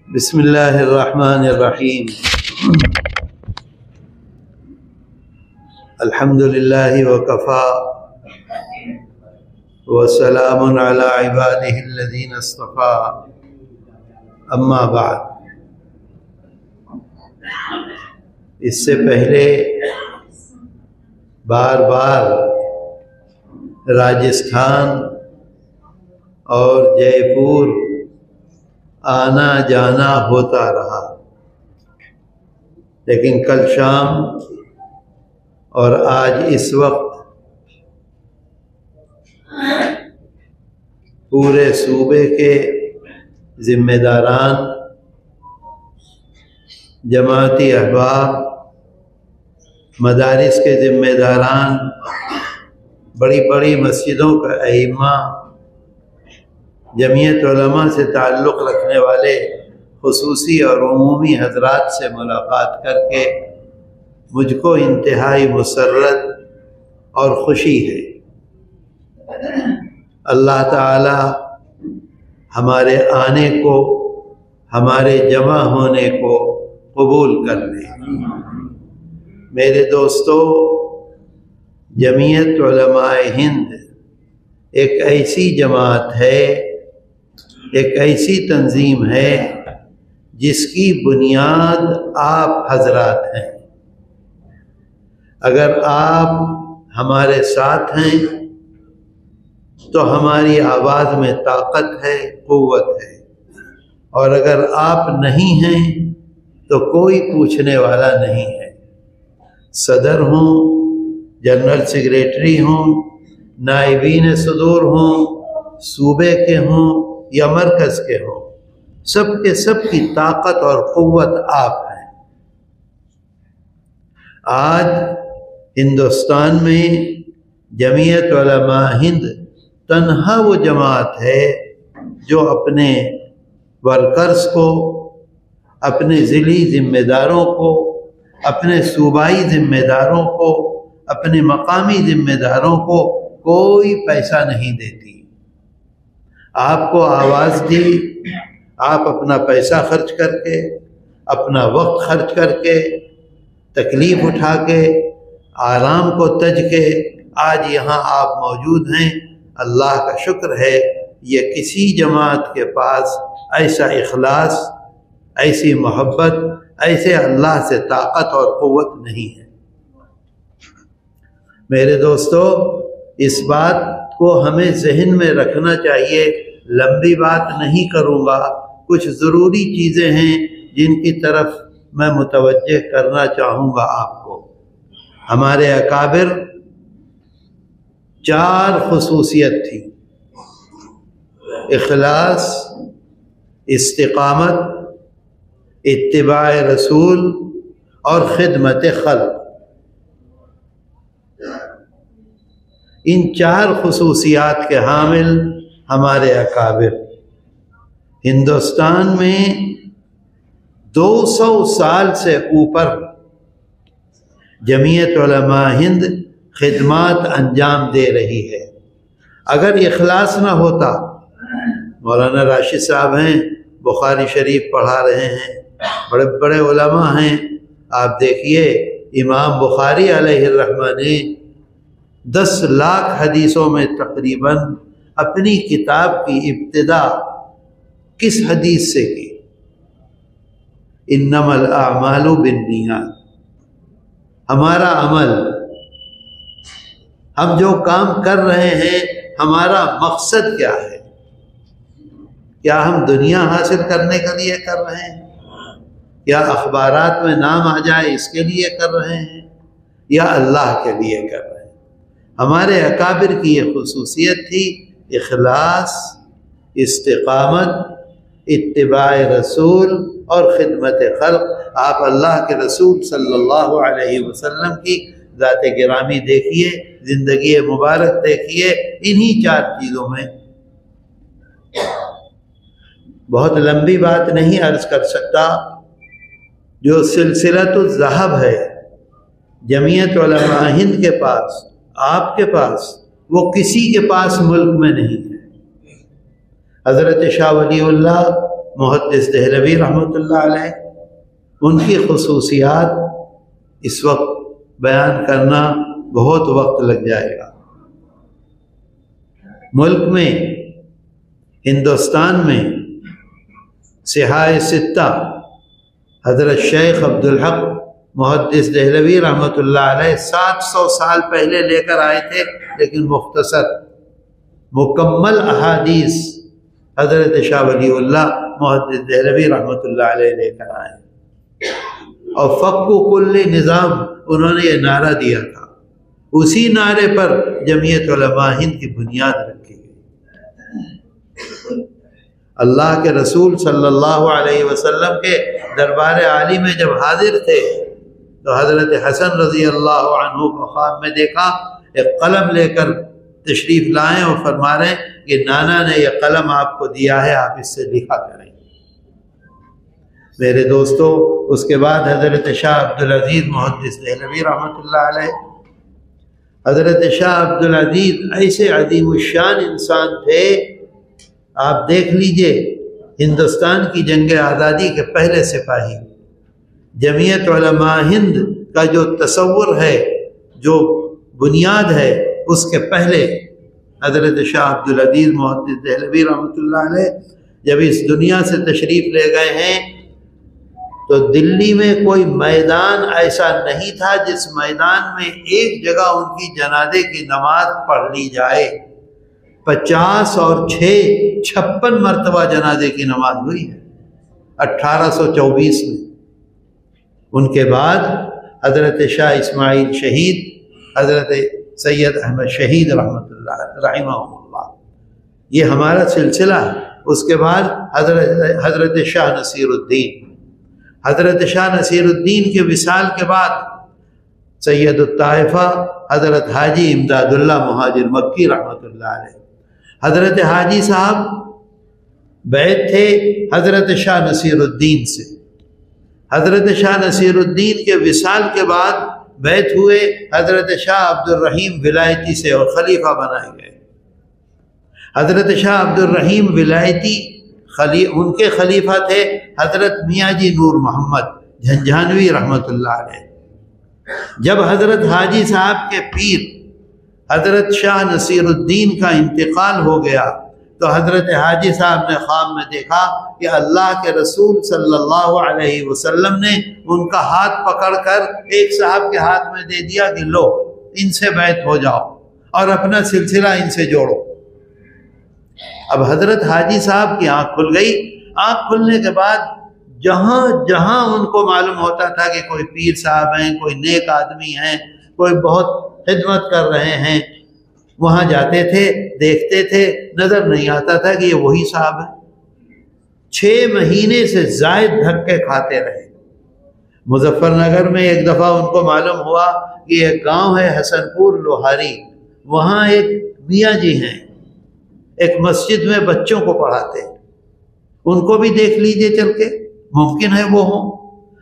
بسم اللہ الرحمن الرحیم الحمد للہ وکفا وسلام علی عبادہ الذین اصطفیٰ اما بعد۔ اس سے پہلے بار بار راجستھان اور جے پور آنا جانا ہوتا رہا، لیکن کل شام اور آج اس وقت پورے صوبے کے ذمہ داران، جماعتی احباب، مدارس کے ذمہ داران، بڑی بڑی مسجدوں کا ائمہ، جمعیت علماء سے تعلق رکھنے والے خصوصی اور عمومی حضرات سے ملاقات کر کے مجھ کو انتہائی مسرت اور خوشی ہے۔ اللہ تعالی ہمارے آنے کو، ہمارے جمع ہونے کو قبول کر لے۔ میرے دوستو، جمعیت علماء ہند ایک ایسی جماعت ہے، ایک ایسی تنظیم ہے جس کی بنیاد آپ حضرات ہیں۔ اگر آپ ہمارے ساتھ ہیں تو ہماری آواز میں طاقت ہے، قوت ہے، اور اگر آپ نہیں ہیں تو کوئی پوچھنے والا نہیں ہے۔ صدر ہوں، جنرل سیکریٹری ہوں، نائبین صدور ہوں، صوبے کے ہوں یا مرکز کے ہوں، سب کے سب کی طاقت اور قوت آپ ہیں۔ آج ہندوستان میں جمعیت علماء ہند تنہا وہ جماعت ہے جو اپنے ورکرز کو، اپنے ضلعی ذمہ داروں کو، اپنے صوبائی ذمہ داروں کو، اپنے مقامی ذمہ داروں کو کوئی پیسہ نہیں دیتی۔ آپ کو آواز دی، آپ اپنا پیسہ خرچ کر کے، اپنا وقت خرچ کر کے، تکلیف اٹھا کے، آرام کو تج کے آج یہاں آپ موجود ہیں۔ اللہ کا شکر ہے، یہ کسی جماعت کے پاس ایسا اخلاص، ایسی محبت، ایسے اللہ سے طاقت اور قوت نہیں ہے۔ میرے دوستو، اس بات کو ہمیں ذہن میں رکھنا چاہیے۔ لمبی بات نہیں کروں گا، کچھ ضروری چیزیں ہیں جن کی طرف میں متوجہ کرنا چاہوں گا آپ کو۔ ہمارے اکابر 4 خصوصیت تھی: اخلاص، استقامت، اتباع رسول اور خدمت خلق۔ ان 4 خصوصیات کے حامل ہمارے اکابر۔ ہندوستان میں 200 سال سے اوپر جمعیت علماء ہند خدمات انجام دے رہی ہے۔ اگر اخلاص نہ ہوتا، مولانا راشد صاحب ہیں، بخاری شریف پڑھا رہے ہیں، بڑے بڑے علماء ہیں، آپ دیکھیے امام بخاری علیہ الرحمہ نے 10 لاکھ حدیثوں میں تقریباً اپنی کتاب کی ابتدا کس حدیث سے کی؟ انما الاعمال بالنیات۔ ہمارا عمل، ہم جو کام کر رہے ہیں، ہمارا مقصد کیا ہے؟ کیا ہم دنیا حاصل کرنے کے لیے کر رہے ہیں؟ کیا اخبارات میں نام آ جائے اس کے لیے کر رہے ہیں، یا اللہ کے لیے کر رہے ہیں؟ ہمارے اکابر کی یہ خصوصیت تھی: اخلاص، استقامت، اتباع رسول اور خدمت خلق۔ آپ اللہ کے رسول صلی اللہ علیہ وسلم کی ذات گرامی دیکھیے، زندگی مبارک دیکھیے، انہی 4 چیزوں میں۔ بہت لمبی بات نہیں عرض کر سکتا۔ جو سلسلۃ الذہب ہے جمعیت علماء ہند کے پاس، آپ کے پاس، وہ کسی کے پاس ملک میں نہیں ہے۔ حضرت شاہ ولی اللہ محدث دہلوی رحمۃ اللہ علیہ، ان کی خصوصیات اس وقت بیان کرنا بہت وقت لگ جائے گا۔ ملک میں، ہندوستان میں صحائے ستہ حضرت شیخ عبدالحق محدث دہلوی رحمۃ اللہ علیہ 700 سال پہلے لے کر آئے تھے، لیکن مختصر مکمل احادیث حضرت شاہ ولی اللہ محدث دہلوی رحمۃ اللہ علیہ لے کر آئے، اور فق و کل نظام انہوں نے یہ نعرہ دیا تھا، اسی نعرے پر جمعیت علماء ہند کی بنیاد رکھی گئی۔ اللہ کے رسول صلی اللہ علیہ وسلم کے دربار عالی میں جب حاضر تھے تو حضرت حسن رضی اللہ عنہ کو خواب میں دیکھا، ایک قلم لے کر تشریف لائیں اور فرما رہے ہیں کہ نانا نے یہ قلم آپ کو دیا ہے، آپ اس سے لکھا کریں۔ میرے دوستو، اس کے بعد حضرت شاہ عبدالعزیز محدث دہلوی رحمۃ اللہ علیہ، حضرت شاہ عبدالعزیز ایسے عظیم الشان انسان تھے، آپ دیکھ لیجئے، ہندوستان کی جنگ آزادی کے پہلے سپاہی، جمعیت علماء ہند کا جو تصور ہے، جو بنیاد ہے، اس کے پہلے حضرت شاہ عبدالعزیز محدث دہلوی رحمۃ اللہ علیہ جب اس دنیا سے تشریف لے گئے ہیں تو دلی میں کوئی میدان ایسا نہیں تھا جس میدان میں ایک جگہ ان کی جنازے کی نماز پڑھ لی جائے۔ 50 اور 6 56 مرتبہ جنازے کی نماز ہوئی ہے 1824 میں۔ ان کے بعد حضرت شاہ اسماعیل شہید، حضرت سید احمد شہید رحمۃ اللہ رحمہ اللہ، یہ ہمارا سلسلہ ہے۔ اس کے بعد حضرت شاہ نصیر الدین، حضرت شاہ نصیر الدین کے وصال کے بعد سید الطائفہ حضرت حاجی امداد اللہ مہاجر مکی رحمۃ اللہ علیہ، حضرت حاجی صاحب بیعت تھے حضرت شاہ نصیر الدین سے، حضرت شاہ نصیر الدین کے وصال کے بعد بیعت ہوئے حضرت شاہ عبد الرحیم ولایتی سے اور خلیفہ بنائے گئے۔ حضرت شاہ عبد الرحیم ولایتی ان کے خلیفہ تھے حضرت میاں جی نور محمد جھنجھانوی رحمۃ اللہ علیہ۔ جب حضرت حاجی صاحب کے پیر حضرت شاہ نصیر الدین کا انتقال ہو گیا تو حضرت حاجی صاحب نے خواب میں دیکھا کہ اللہ کے رسول صلی اللہ علیہ وسلم نے ان کا ہاتھ پکڑ کر ایک صاحب کے ہاتھ میں دے دیا کہ لو ان سے بیعت ہو جاؤ اور اپنا سلسلہ ان سے جوڑو۔ اب حضرت حاجی صاحب کی آنکھ کھل گئی، آنکھ کھلنے کے بعد جہاں جہاں ان کو معلوم ہوتا تھا کہ کوئی پیر صاحب ہیں، کوئی نیک آدمی ہیں، کوئی بہت خدمت کر رہے ہیں، وہاں جاتے تھے، دیکھتے تھے، نظر نہیں آتا تھا کہ یہ وہی صاحب ہیں۔ 6 مہینے سے زائد دھکے کھاتے رہے۔ مظفر نگر میں ایک دفعہ ان کو معلوم ہوا کہ ایک گاؤں ہے حسن پور لوہاری، وہاں ایک میاں جی ہیں، ایک مسجد میں بچوں کو پڑھاتے ہیں، ان کو بھی دیکھ لیجئے چل کے، ممکن ہے وہ ہوں۔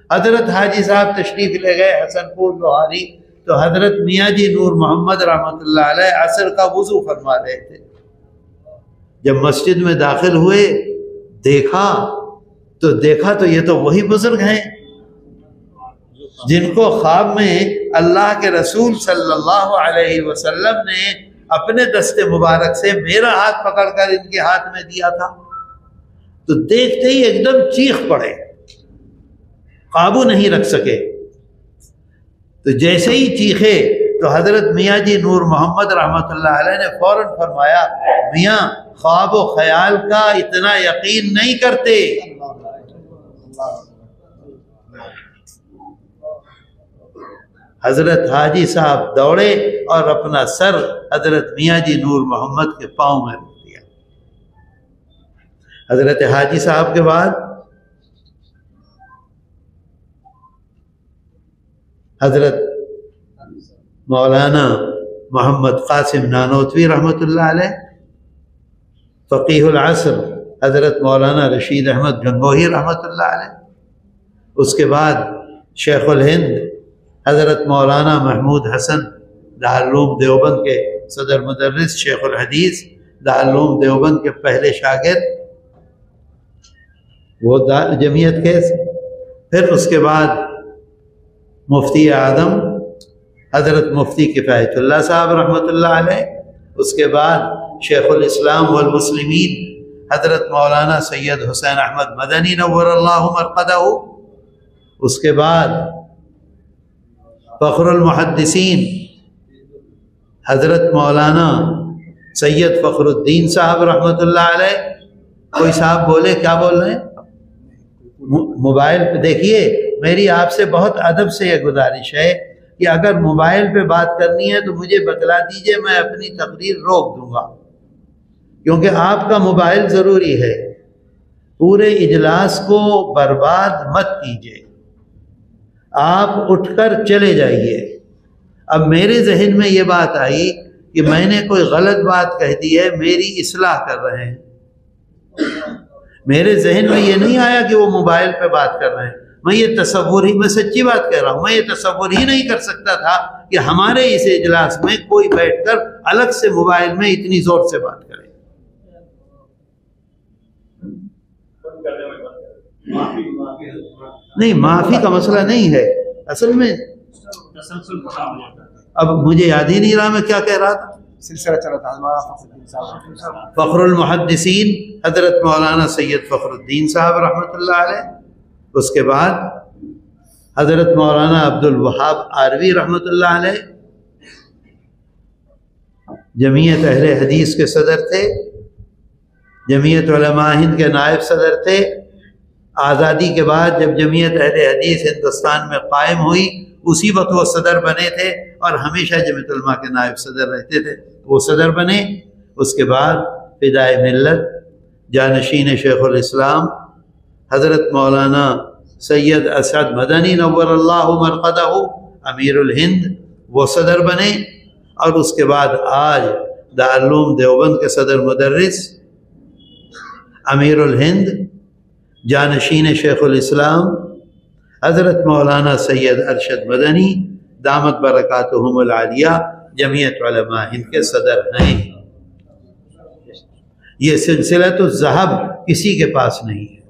حضرت حاجی صاحب تشریف لے گئے حسن پور لوہاری تو حضرت میاں جی نور محمد رحمۃ اللہ علیہ عصر کا وضو فرما رہے تھے۔ جب مسجد میں داخل ہوئے دیکھا تو یہ تو وہی بزرگ ہیں جن کو خواب میں اللہ کے رسول صلی اللہ علیہ وسلم نے اپنے دست مبارک سے میرا ہاتھ پکڑ کر ان کے ہاتھ میں دیا تھا۔ تو دیکھتے ہی ایک دم چیخ پڑے، قابو نہیں رکھ سکے۔ تو جیسے ہی چیخے تو حضرت میاں جی نور محمد رحمۃ اللہ علیہ نے فوراً فرمایا، میاں خواب و خیال کا اتنا یقین نہیں کرتے۔ حضرت حاجی صاحب دوڑے اور اپنا سر حضرت میاں جی نور محمد کے پاؤں میں رکھ دیا۔ حضرت حاجی صاحب کے بعد حضرت مولانا محمد قاسم نانوتوی رحمۃ اللہ علیہ، فقیہ العصر حضرت مولانا رشید احمد گنگوہی رحمۃ اللہ علیہ، اس کے بعد شیخ الہند حضرت مولانا محمود حسن دارالعلوم دیوبند کے صدر مدرس، شیخ الحدیث دارالعلوم دیوبند کے پہلے شاگرد، وہ جمعیت کے. پھر اس کے بعد مفتی اعظم حضرت مفتی کفایت اللہ صاحب رحمۃ اللہ علیہ. اس کے بعد شیخ الاسلام والمسلمین حضرت مولانا سید حسین احمد مدنی نور اللہ مرقدہ. اس کے بعد فخر المحدثین حضرت مولانا سید فخر الدین صاحب رحمۃ اللہ علیہ. کوئی صاحب بولے، کیا بول رہے ہیں؟ موبائل پہ دیکھیے. میری آپ سے بہت ادب سے یہ گزارش ہے کہ اگر موبائل پہ بات کرنی ہے تو مجھے بتلا دیجئے، میں اپنی تقریر روک دوں گا، کیونکہ آپ کا موبائل ضروری ہے. پورے اجلاس کو برباد مت کیجیے، آپ اٹھ کر چلے جائیے. اب میرے ذہن میں یہ بات آئی کہ میں نے کوئی غلط بات کہہ دی ہے، میری اصلاح کر رہے ہیں. میرے ذہن میں یہ نہیں آیا کہ وہ موبائل پہ بات کر رہے ہیں. میں یہ تصور ہی، میں سچی بات کہہ رہا ہوں، میں یہ تصور ہی نہیں کر سکتا تھا کہ ہمارے اس اجلاس میں کوئی بیٹھ کر الگ سے موبائل میں اتنی زور سے بات کرے. نہیں، معافی کا مسئلہ نہیں ہے اصل میں. اب مجھے یاد ہی نہیں رہا میں کیا کہہ رہا تھا. سلسلہ چلا تھا فخر المحدثین حضرت مولانا سید فخر الدین صاحب رحمۃ اللہ علیہ. اس کے بعد حضرت مولانا عبد الوہاب آروی رحمۃ اللہ علیہ جمعیت اہل حدیث کے صدر تھے، جمعیت علماء ہند کے نائب صدر تھے. آزادی کے بعد جب جمعیت اہل حدیث ہندوستان میں قائم ہوئی اسی وقت وہ صدر بنے تھے اور ہمیشہ جمعیت علماء کے نائب صدر رہتے تھے. وہ صدر بنے. اس کے بعد فدائے ملت جانشین شیخ الاسلام حضرت مولانا سید اسعد مدنی نور اللہ مرقدہ امیر الہند، وہ صدر بنے. اور اس کے بعد آج دارالعلوم دیوبند کے صدر مدرس امیر الہند جانشین شیخ الاسلام حضرت مولانا سید ارشد مدنی دامت برکاتہم العالیہ جمعیت علماء ہند کے صدر ہیں. یہ سلسلۃ الذہب کسی کے پاس نہیں ہے،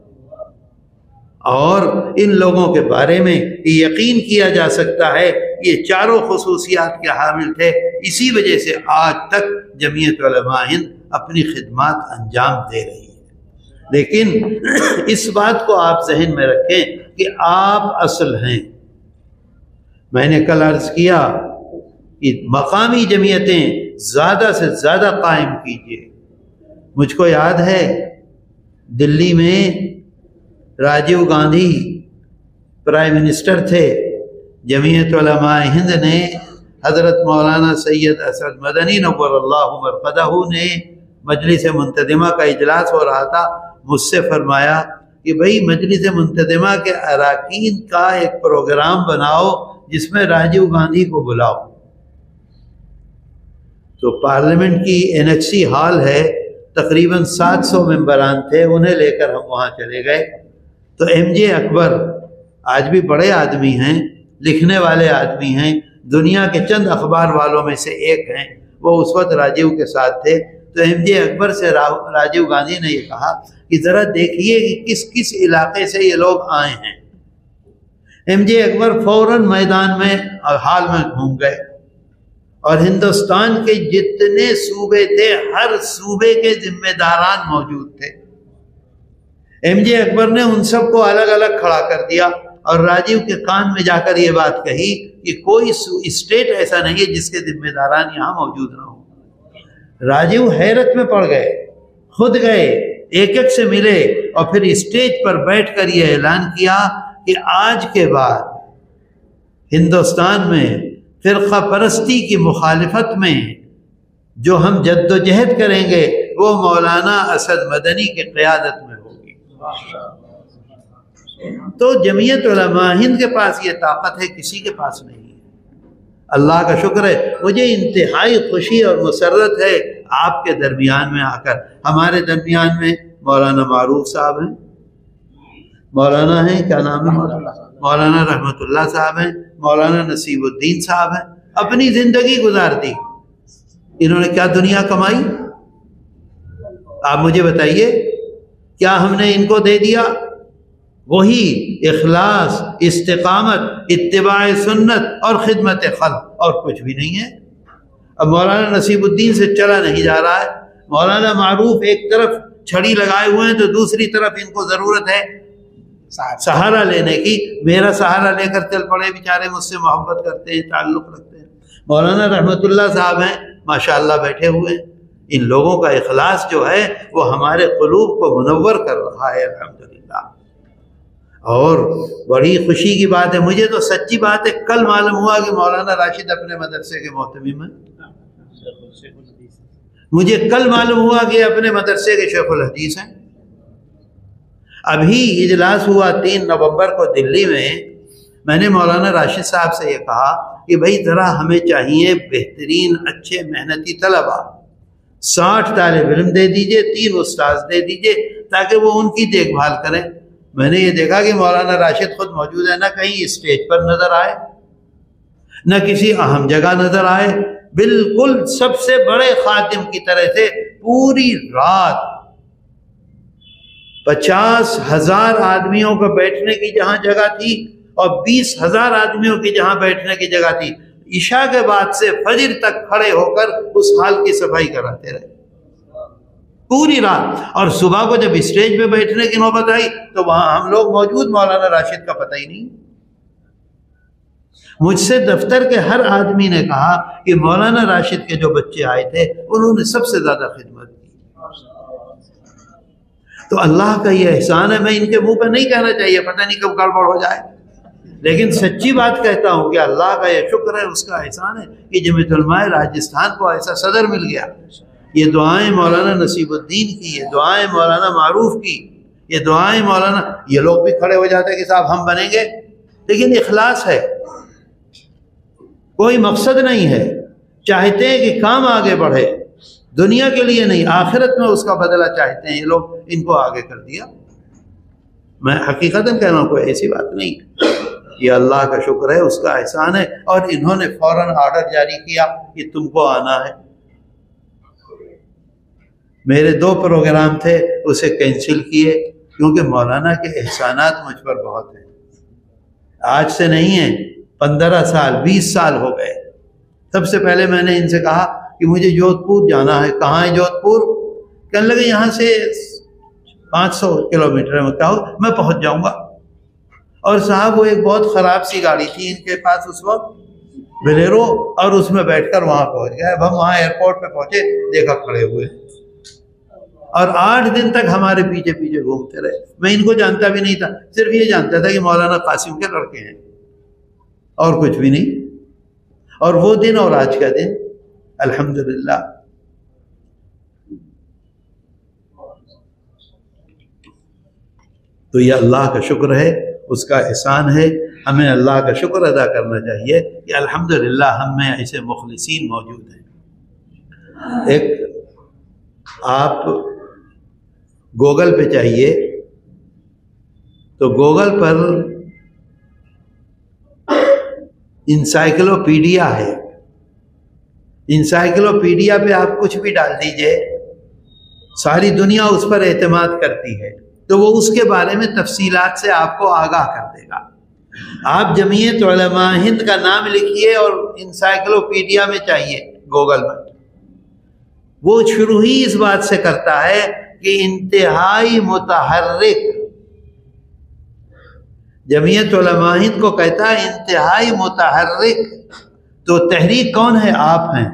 اور ان لوگوں کے بارے میں یقین کیا جا سکتا ہے یہ چاروں خصوصیات کے حامل تھے. اسی وجہ سے آج تک جمعیت علماء ہند اپنی خدمات انجام دے رہی ہے. لیکن اس بات کو آپ ذہن میں رکھیں کہ آپ اصل ہیں. میں نے کل عرض کیا کہ مقامی جمعیتیں زیادہ سے زیادہ قائم کیجیے. مجھ کو یاد ہے دلی میں راجیو گاندھی پرائم منسٹر تھے. جمعیت علماء ہند نے حضرت مولانا سید اسعد مدنی نور اللہ مرقدہ نے مجلس منتظمہ کا اجلاس ہو رہا تھا، مجھ سے فرمایا کہ بھئی مجلس منتظمہ کے اراکین کا ایک پروگرام بناؤ جس میں راجیو گاندھی کو بلاؤ. تو پارلیمنٹ کی NHC ہال ہے، تقریباً 700 ممبران تھے، انہیں لے کر ہم وہاں چلے گئے. تو MJ اکبر آج بھی بڑے آدمی ہیں، لکھنے والے آدمی ہیں، دنیا کے چند اخبار والوں میں سے ایک ہیں. وہ اس وقت راجیو کے ساتھ تھے. تو MJ اکبر سے راجیو گاندھی نے یہ کہا کہ ذرا دیکھیے کہ کس کس علاقے سے یہ لوگ آئے ہیں. MJ اکبر فوراً میدان میں اور ہال میں گھوم گئے، اور ہندوستان کے جتنے صوبے تھے ہر صوبے کے ذمہ داران موجود تھے. MJ اکبر نے ان سب کو الگ الگ کھڑا کر دیا اور راجیو کے کان میں جا کر یہ بات کہی کہ کوئی اسٹیٹ ایسا نہیں ہے جس کے ذمہ داران یہاں موجود نہ ہوں. راجیو حیرت میں پڑ گئے، خود گئے، ایک ایک سے ملے، اور پھر اسٹیج پر بیٹھ کر یہ اعلان کیا کہ آج کے بعد ہندوستان میں فرقہ پرستی کی مخالفت میں جو ہم جد و جہد کریں گے وہ مولانا اسد مدنی کی قیادت میں ہوگی. تو جمعیت علماء ہند کے پاس یہ طاقت ہے، کسی کے پاس نہیں ہے. اللہ کا شکر ہے، مجھے انتہائی خوشی اور مسرت ہے آپ کے درمیان میں آ کر. ہمارے درمیان میں مولانا معروف صاحب ہیں، مولانا ہیں، کیا نام ہے، مولانا رحمت اللہ صاحب ہیں، مولانا نصیب الدین صاحب ہیں. اپنی زندگی گزار دی، انہوں نے کیا دنیا کمائی؟ آپ مجھے بتائیے، کیا ہم نے ان کو دے دیا وہی اخلاص، استقامت، اتباع سنت اور خدمت خلق، اور کچھ بھی نہیں ہے۔ اب مولانا نصیب الدین سے چلا نہیں جا رہا ہے۔ مولانا معروف ایک طرف چھڑی لگائے ہوئے ہیں تو دوسری طرف ان کو ضرورت ہے سہارا لینے کی۔ میرا سہارا لے کر چل پڑے، بیچارے مجھ سے محبت کرتے ہیں، تعلق رکھتے ہیں۔ مولانا رحمت اللہ صاحب ہیں، ماشاءاللہ بیٹھے ہوئے ہیں۔ ان لوگوں کا اخلاص جو ہے وہ ہمارے قلوب کو منور کر رہا ہے الحمدللہ۔ اور بڑی خوشی کی بات ہے، مجھے تو سچی بات ہے کل معلوم ہوا کہ مولانا راشد اپنے مدرسے کے محتمم ہیں۔ مجھے کل معلوم ہوا کہ اپنے مدرسے کے شیخ الحدیث ہیں۔ ابھی اجلاس ہوا 3 نومبر کو دلی میں نے مولانا راشد صاحب سے یہ کہا کہ بھائی ذرا ہمیں چاہیے بہترین اچھے محنتی طلباء، 60 طالب علم دے دیجئے، 3 استاذ دے دیجئے تاکہ وہ ان کی دیکھ بھال کریں۔ میں نے یہ دیکھا کہ مولانا راشد خود موجود ہے، نہ کہیں اسٹیج پر نظر آئے، نہ کسی اہم جگہ نظر آئے، بالکل سب سے بڑے خادم کی طرح سے پوری رات 50,000 آدمیوں کو بیٹھنے کی جہاں جگہ تھی اور 20,000 آدمیوں کی جہاں بیٹھنے کی جگہ تھی، عشاء کے بعد سے فجر تک کھڑے ہو کر اس حال کی صفائی کراتے رہے پوری رات۔ اور صبح کو جب اسٹیج پہ بیٹھنے کی نوبت آئی تو وہاں ہم لوگ موجود، مولانا راشد کا پتہ ہی نہیں۔ مجھ سے دفتر کے ہر آدمی نے کہا کہ مولانا راشد کے جو بچے آئے تھے انہوں نے سب سے زیادہ خدمت کی۔ تو اللہ کا یہ احسان ہے، میں ان کے منہ پہ نہیں کہنا چاہیے، پتہ نہیں کب گڑبڑ ہو جائے، لیکن سچی بات کہتا ہوں کہ اللہ کا یہ شکر ہے، اس کا احسان ہے کہ جمعیت علماء راجستھان کو ایسا صدر مل گیا۔ یہ دعائیں مولانا نصیب الدین کی، یہ دعائیں مولانا معروف کی، یہ دعائیں مولانا، یہ لوگ بھی کھڑے ہو جاتے ہیں کہ صاحب ہم بنیں گے، لیکن اخلاص ہے، کوئی مقصد نہیں ہے، چاہتے ہیں کہ کام آگے بڑھے، دنیا کے لیے نہیں، آخرت میں اس کا بدلہ چاہتے ہیں۔ یہ لوگ ان کو آگے کر دیا۔ میں حقیقتاً کہہ رہا ہوں، کوئی ایسی بات نہیں، یہ اللہ کا شکر ہے، اس کا احسان ہے۔ اور انہوں نے فوراً آرڈر جاری کیا کہ تم کو آنا ہے۔ میرے 2 پروگرام تھے، اسے کینسل کیے کیونکہ مولانا کے احسانات مجھ پر بہت ہیں۔ آج سے نہیں ہیں، 15 سال 20 سال ہو گئے۔ سب سے پہلے میں نے ان سے کہا کہ مجھے جودھ پور جانا ہے۔ کہاں ہے جودھ پور؟ کہنے لگے یہاں سے 500 کلومیٹر میں۔ کہا میں پہنچ جاؤں گا۔ اور صاحب وہ ایک بہت خراب سی گاڑی تھی ان کے پاس اس وقت، بلیرو، اور اس میں بیٹھ کر وہاں پہنچ گئے۔ اب ہم وہاں ایئرپورٹ پہ پہنچے، دیکھا کھڑے ہوئے، اور 8 دن تک ہمارے پیچھے پیچھے گھومتے رہے۔ میں ان کو جانتا بھی نہیں تھا، صرف یہ جانتا تھا کہ مولانا قاسم کے لڑکے ہیں، اور کچھ بھی نہیں۔ اور وہ دن اور آج کا دن الحمدللہ۔ تو یہ اللہ کا شکر ہے، اس کا احسان ہے، ہمیں اللہ کا شکر ادا کرنا چاہیے کہ الحمدللہ ہم میں ایسے مخلصین موجود ہیں۔ ایک آپ گوگل پہ چاہیے تو گوگل پر انسائکلوپیڈیا ہے، انسائکلوپیڈیا پہ آپ کچھ بھی ڈال دیجئے، ساری دنیا اس پر اعتماد کرتی ہے، تو وہ اس کے بارے میں تفصیلات سے آپ کو آگاہ کر دے گا۔ آپ جمعیت علماء ہند کا نام لکھیے اور انسائکلوپیڈیا میں چاہیے گوگل میں، وہ شروع ہی اس بات سے کرتا ہے کہ انتہائی متحرک، جمعیت علماء ہند کو کہتا ہے انتہائی متحرک۔ تو تحریک کون ہے؟ آپ ہیں،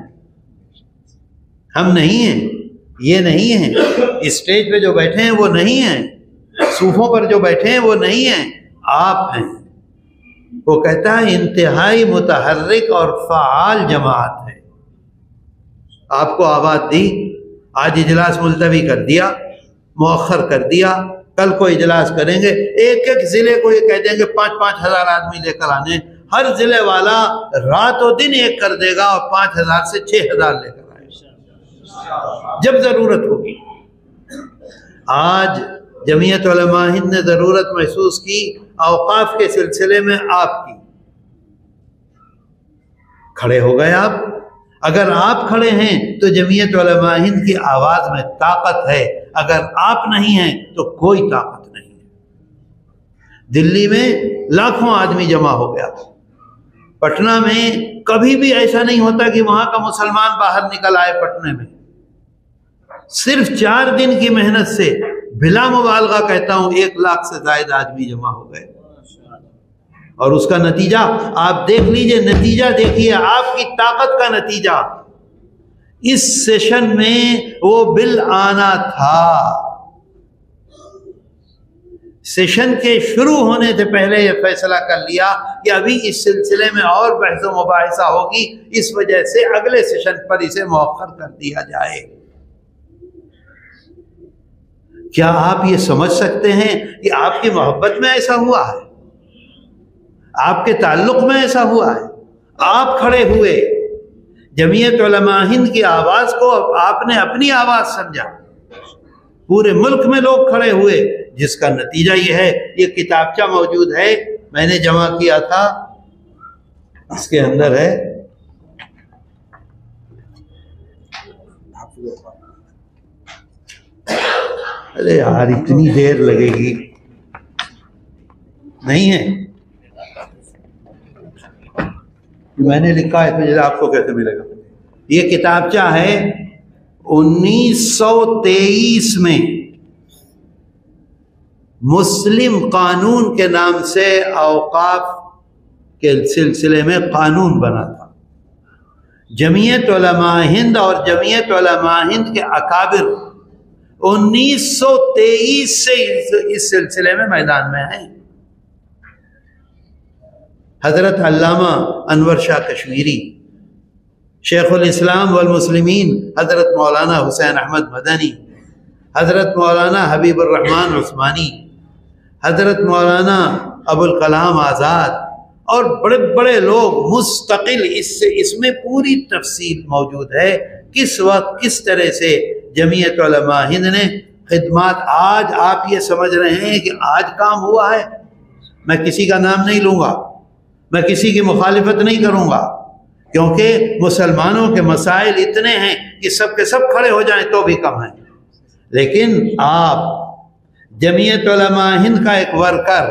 ہم نہیں ہیں، یہ نہیں ہیں، اسٹیج پہ جو بیٹھے ہیں وہ نہیں ہیں، صوفوں پر جو بیٹھے ہیں وہ نہیں ہیں، آپ ہیں۔ وہ کہتا ہے انتہائی متحرک اور فعال جماعت ہے۔ آپ کو آواز دی، آج اجلاس ملتوی کر دیا، مؤخر کر دیا، کل کو اجلاس کریں گے، ایک ایک ضلع کو یہ کہہ دیں گے 5-5 ہزار آدمی لے کر آنے، ہر ضلع والا رات و دن ایک کر دے گا اور 5,000 سے 6,000 لے کر آئے گا جب ضرورت ہوگی۔ آج جمعیت علماء ہند نے ضرورت محسوس کی اوقاف کے سلسلے میں آپ کی، کھڑے ہو گئے آپ۔ اگر آپ کھڑے ہیں تو جمعیت علماء ہند کی آواز میں طاقت ہے، اگر آپ نہیں ہیں تو کوئی طاقت نہیں ہے۔ دلی میں لاکھوں آدمی جمع ہو گیا. پٹنہ میں کبھی بھی ایسا نہیں ہوتا کہ وہاں کا مسلمان باہر نکل آئے. پٹنہ میں صرف 4 دن کی محنت سے بلا مبالغہ کہتا ہوں 1 لاکھ سے زائد آدمی جمع ہو گئے. اور اس کا نتیجہ آپ دیکھ لیجئے، نتیجہ دیکھیے، آپ کی طاقت کا نتیجہ. اس سیشن میں وہ بل آنا تھا. سیشن کے شروع ہونے سے پہلے یہ فیصلہ کر لیا کہ ابھی اس سلسلے میں اور بحث و مباحثہ ہوگی، اس وجہ سے اگلے سیشن پر اسے مؤخر کر دیا جائے. کیا آپ یہ سمجھ سکتے ہیں کہ آپ کی محبت میں ایسا ہوا ہے؟ آپ کے تعلق میں ایسا ہوا ہے؟ آپ کھڑے ہوئے، جمعیت علماء ہند کی آواز کو آپ نے اپنی آواز سمجھا، پورے ملک میں لوگ کھڑے ہوئے، جس کا نتیجہ یہ ہے. یہ کتابچہ موجود ہے، میں نے جمع کیا تھا، اس کے اندر ہے. ارے یار اتنی دیر لگے گی، نہیں ہے؟ میں نے لکھا ہے تو آپ کو کیسے ملے گا؟ یہ کتابچہ ہے 1923 میں مسلم قانون کے نام سے اوقاف کے سلسلے میں قانون بنا تھا. جمعیت علماء ہند اور جمعیت علماء ہند کے اکابر 1923 سے اس سلسلے میں میدان میں ہیں. حضرت علامہ انور شاہ کشمیری، شیخ الاسلام والمسلمین حضرت مولانا حسین احمد مدنی، حضرت مولانا حبیب الرحمن عثمانی، حضرت مولانا ابو الکلام آزاد اور بڑے بڑے لوگ مستقل اس میں پوری تفصیل موجود ہے. کس وقت کس طرح سے جمعیت علماء ہند نے خدمات، آج آپ یہ سمجھ رہے ہیں کہ آج کام ہوا ہے. میں کسی کا نام نہیں لوں گا، میں کسی کی مخالفت نہیں کروں گا، کیونکہ مسلمانوں کے مسائل اتنے ہیں کہ سب کے سب کھڑے ہو جائیں تو بھی کم ہیں. لیکن آپ جمعیت علماء ہند کا ایک ورکر،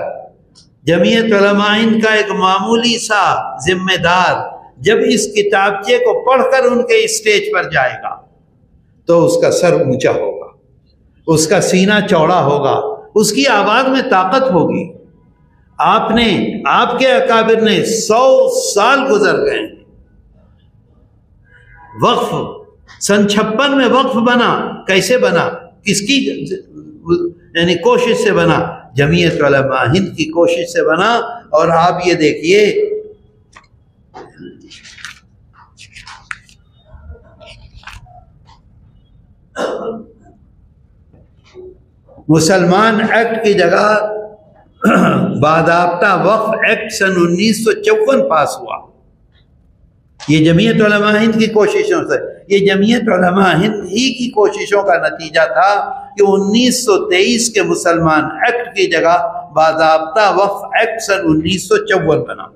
جمعیت علماء ہند کا ایک معمولی سا ذمہ دار، جب اس کتابچے کو پڑھ کر ان کے اسٹیج پر جائے گا تو اس کا سر اونچا ہوگا، اس کا سینہ چوڑا ہوگا، اس کی آواز میں طاقت ہوگی. آپ کے اکابر نے 100 سال گزر گئے. وقف سن 56 میں وقف بنا، کیسے بنا؟ کس کی یعنی کوشش سے بنا؟ جمعیت علماء ہند کی کوشش سے بنا. اور آپ یہ دیکھیے مسلمان ایکٹ کی جگہ باضابطہ وقف ایکٹ سن 1954 پاس ہوا. یہ جمعیت علماء ہند کی کوششوں سے، یہ جمعیت علماء ہند ہی کی کوششوں کا نتیجہ تھا کہ 1923 کے مسلمان ایکٹ کی جگہ باضابطہ وقف ایکٹ سن 1954 بنا.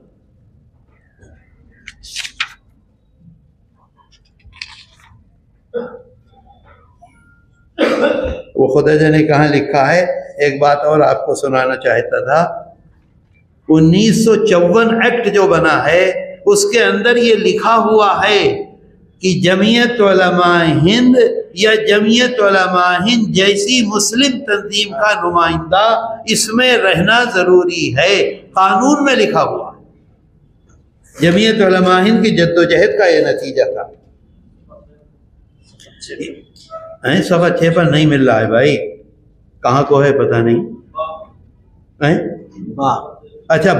وہ خدا جانے کہاں لکھا ہے. ایک بات اور آپ کو سنانا چاہتا تھا. 1954 ایکٹ جو بنا ہے اس کے اندر یہ لکھا ہوا ہے کہ جمعیت علماء ہند یا جمعیت علماء ہند جیسی مسلم تنظیم کا نمائندہ اس میں رہنا ضروری ہے. قانون میں لکھا ہوا ہے. جمعیت علماء ہند کی جدوجہد کا یہ نتیجہ تھا. 6:15 پر نہیں مل رہا ہے بھائی، کہاں کو ہے پتہ نہیں. اچھا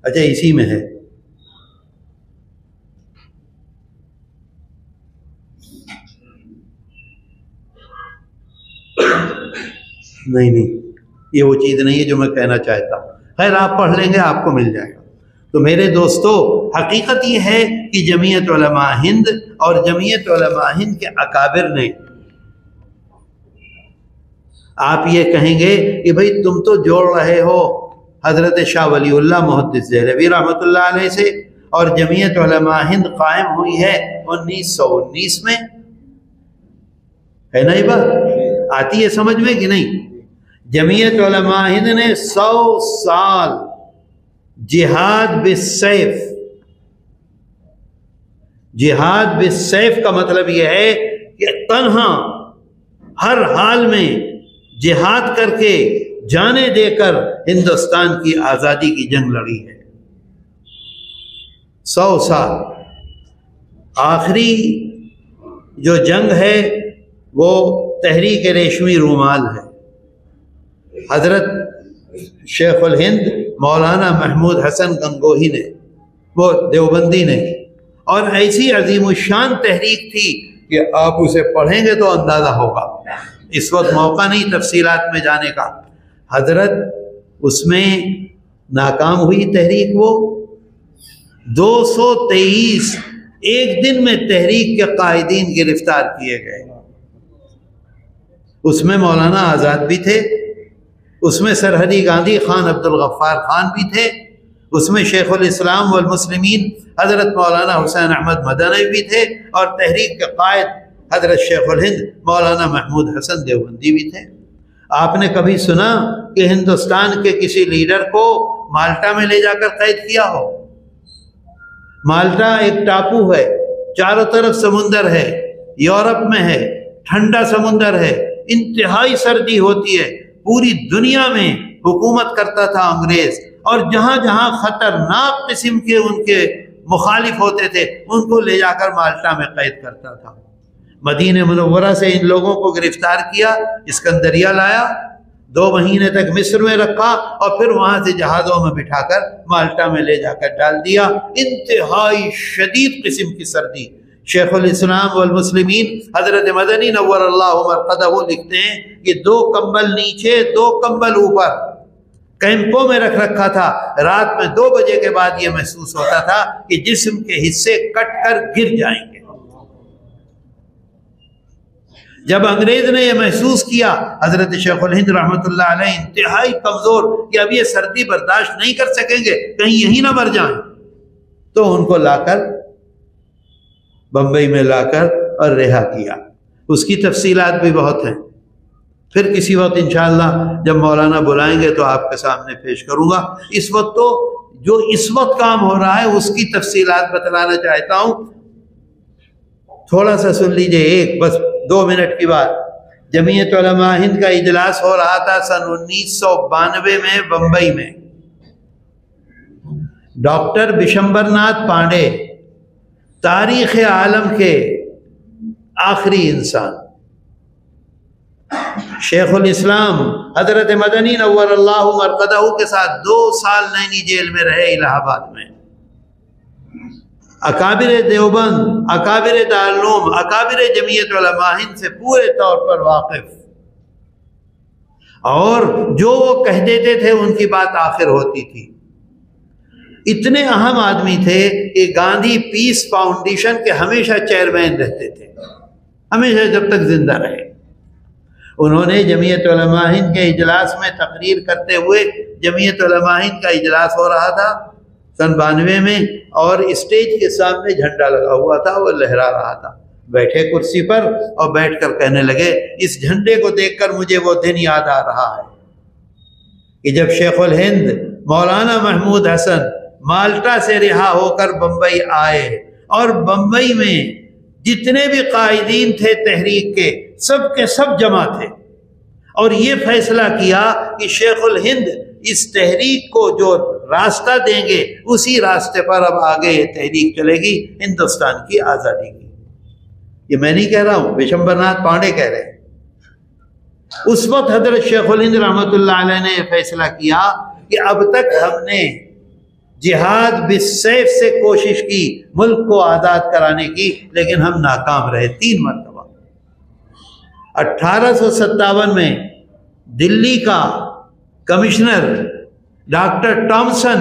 اچھا اسی میں ہے. نہیں یہ وہ چیز نہیں ہے جو میں کہنا چاہتا ہوں. خیر آپ پڑھ لیں گے، آپ کو مل جائے گا. تو میرے دوستو، حقیقت یہ ہے کہ جمعیت علماء ہند اور جمعیت علماء ہند کے اکابر نے، آپ یہ کہیں گے کہ بھئی تم تو جوڑ رہے ہو حضرت شاہ ولی اللہ محدث دہلوی رحمۃ اللہ علیہ سے، اور جمعیت علماء ہند قائم ہوئی ہے 1919 میں. ہے نا یہ بات؟ آتی ہے سمجھ میں کہ نہیں؟ جمعیت علماء ہند نے 100 سال جہاد بالسیف، جہاد بالسیف کا مطلب یہ ہے کہ تنہا ہر حال میں جہاد کر کے جانیں دے کر ہندوستان کی آزادی کی جنگ لڑی ہے۔ 100 سال۔ آخری جو جنگ ہے وہ تحریک ریشمی رومال ہے۔ حضرت شیخ الہند مولانا محمود حسن گنگوہی نے، وہ دیوبندی نے، اور ایسی عظیم الشان تحریک تھی کہ آپ اسے پڑھیں گے تو اندازہ ہوگا۔ اس وقت موقع نہیں تفصیلات میں جانے کا۔ حضرت اس میں ناکام ہوئی تحریک، وہ 223 ایک دن میں تحریک کے قائدین گرفتار کیے گئے۔ اس میں مولانا آزاد بھی تھے، اس میں سرحدی گاندھی خان عبد الغفار خان بھی تھے، اس میں شیخ الاسلام والمسلمین حضرت مولانا حسین احمد مدنی بھی تھے، اور تحریک کے قائد حضرت شیخ الہند مولانا محمود حسن دیوبندی بھی تھے۔ آپ نے کبھی سنا کہ ہندوستان کے کسی لیڈر کو مالٹا میں لے جا کر قید کیا ہو؟ مالٹا ایک ٹاپو ہے، چاروں طرف سمندر ہے، یورپ میں ہے، ٹھنڈا سمندر ہے، انتہائی سردی ہوتی ہے، پوری دنیا میں حکومت کرتا تھا انگریز، اور جہاں جہاں خطرناک قسم کے ان کے مخالف ہوتے تھے ان کو لے جا کر مالٹا میں قید کرتا تھا۔ مدینہ منورہ سے ان لوگوں کو گرفتار کیا، اسکندریہ لایا، 2 مہینے تک مصر میں رکھا، اور پھر وہاں سے جہازوں میں بٹھا کر مالٹا میں لے جا کر ڈال دیا۔ انتہائی شدید قسم کی سردی۔ شیخ الاسلام والمسلمین حضرت مدنی نور اللہ مرقدہ لکھتے ہیں کہ 2 کمبل نیچے 2 کمبل اوپر کیمپوں میں رکھ رکھا تھا۔ رات میں 2 بجے کے بعد یہ محسوس ہوتا تھا کہ جسم کے حصے کٹ کر گر جائیں گے۔ جب انگریز نے یہ محسوس کیا، حضرت شیخ الہند رحمۃ اللہ علیہ انتہائی کمزور کہ اب یہ سردی برداشت نہیں کر سکیں گے، کہیں یہی نہ مر جائیں، تو ان کو لا کر بمبئی میں لا کر اور رہا کیا۔ اس کی تفصیلات بھی بہت ہیں، پھر کسی وقت انشاءاللہ جب مولانا بلائیں گے تو آپ کے سامنے پیش کروں گا۔ اس وقت تو جو اس وقت کام ہو رہا ہے اس کی تفصیلات بتلانا چاہتا ہوں، تھوڑا سا سن لیجئے، ایک بس 2 منٹ کی بات۔ جمعیت علماء ہند کا اجلاس ہو رہا تھا سن 1992 میں بمبئی میں۔ ڈاکٹر بشمبر ناتھ پانڈے، تاریخ عالم کے آخری انسان، شیخ الاسلام حضرت مدنی نور اللہ مرقدہ کے ساتھ 2 سال نینی جیل میں رہے الہ آباد میں۔ اکابر دیوبند، اکابر دارالعلوم، اکابر جمعیت علماء ہند سے پورے طور پر واقف، اور جو وہ کہہ دیتے تھے ان کی بات آخر ہوتی تھی۔ اتنے اہم آدمی تھے کہ گاندھی پیس فاؤنڈیشن کے ہمیشہ چیئرمین رہتے تھے، ہمیشہ جب تک زندہ رہے۔ انہوں نے جمعیت علماء ہند کے اجلاس میں تقریر کرتے ہوئے، جمعیت علماء ہند کا اجلاس ہو رہا تھا سن 92 میں، اور اسٹیج کے سامنے جھنڈا لگا ہوا تھا، وہ لہرا رہا تھا۔ بیٹھے کرسی پر اور بیٹھ کر کہنے لگے، اس جھنڈے کو دیکھ کر مجھے وہ دن یاد آ رہا ہے کہ جب شیخ الہند مولانا محمود حسن مالٹا سے رہا ہو کر بمبئی آئے، اور بمبئی میں جتنے بھی قائدین تھے تحریک کے سب جمع تھے، اور یہ فیصلہ کیا کہ شیخ الہند اس تحریک کو جو راستہ دیں گے اسی راستے پر اب آگے یہ تحریک چلے گی ہندوستان کی آزادی کی۔ یہ میں نہیں کہہ رہا ہوں، بشمبر ناتھ پانڈے کہہ رہے ہیں۔ اس وقت حضرت شیخ الہند رحمۃ اللہ علیہ نے یہ فیصلہ کیا کہ اب تک ہم نے جہاد بالسیف سے کوشش کی ملک کو آزاد کرانے کی، لیکن ہم ناکام رہے 3 مرتبہ۔ 1857 میں دلی کا کمشنر ڈاکٹر ٹامسن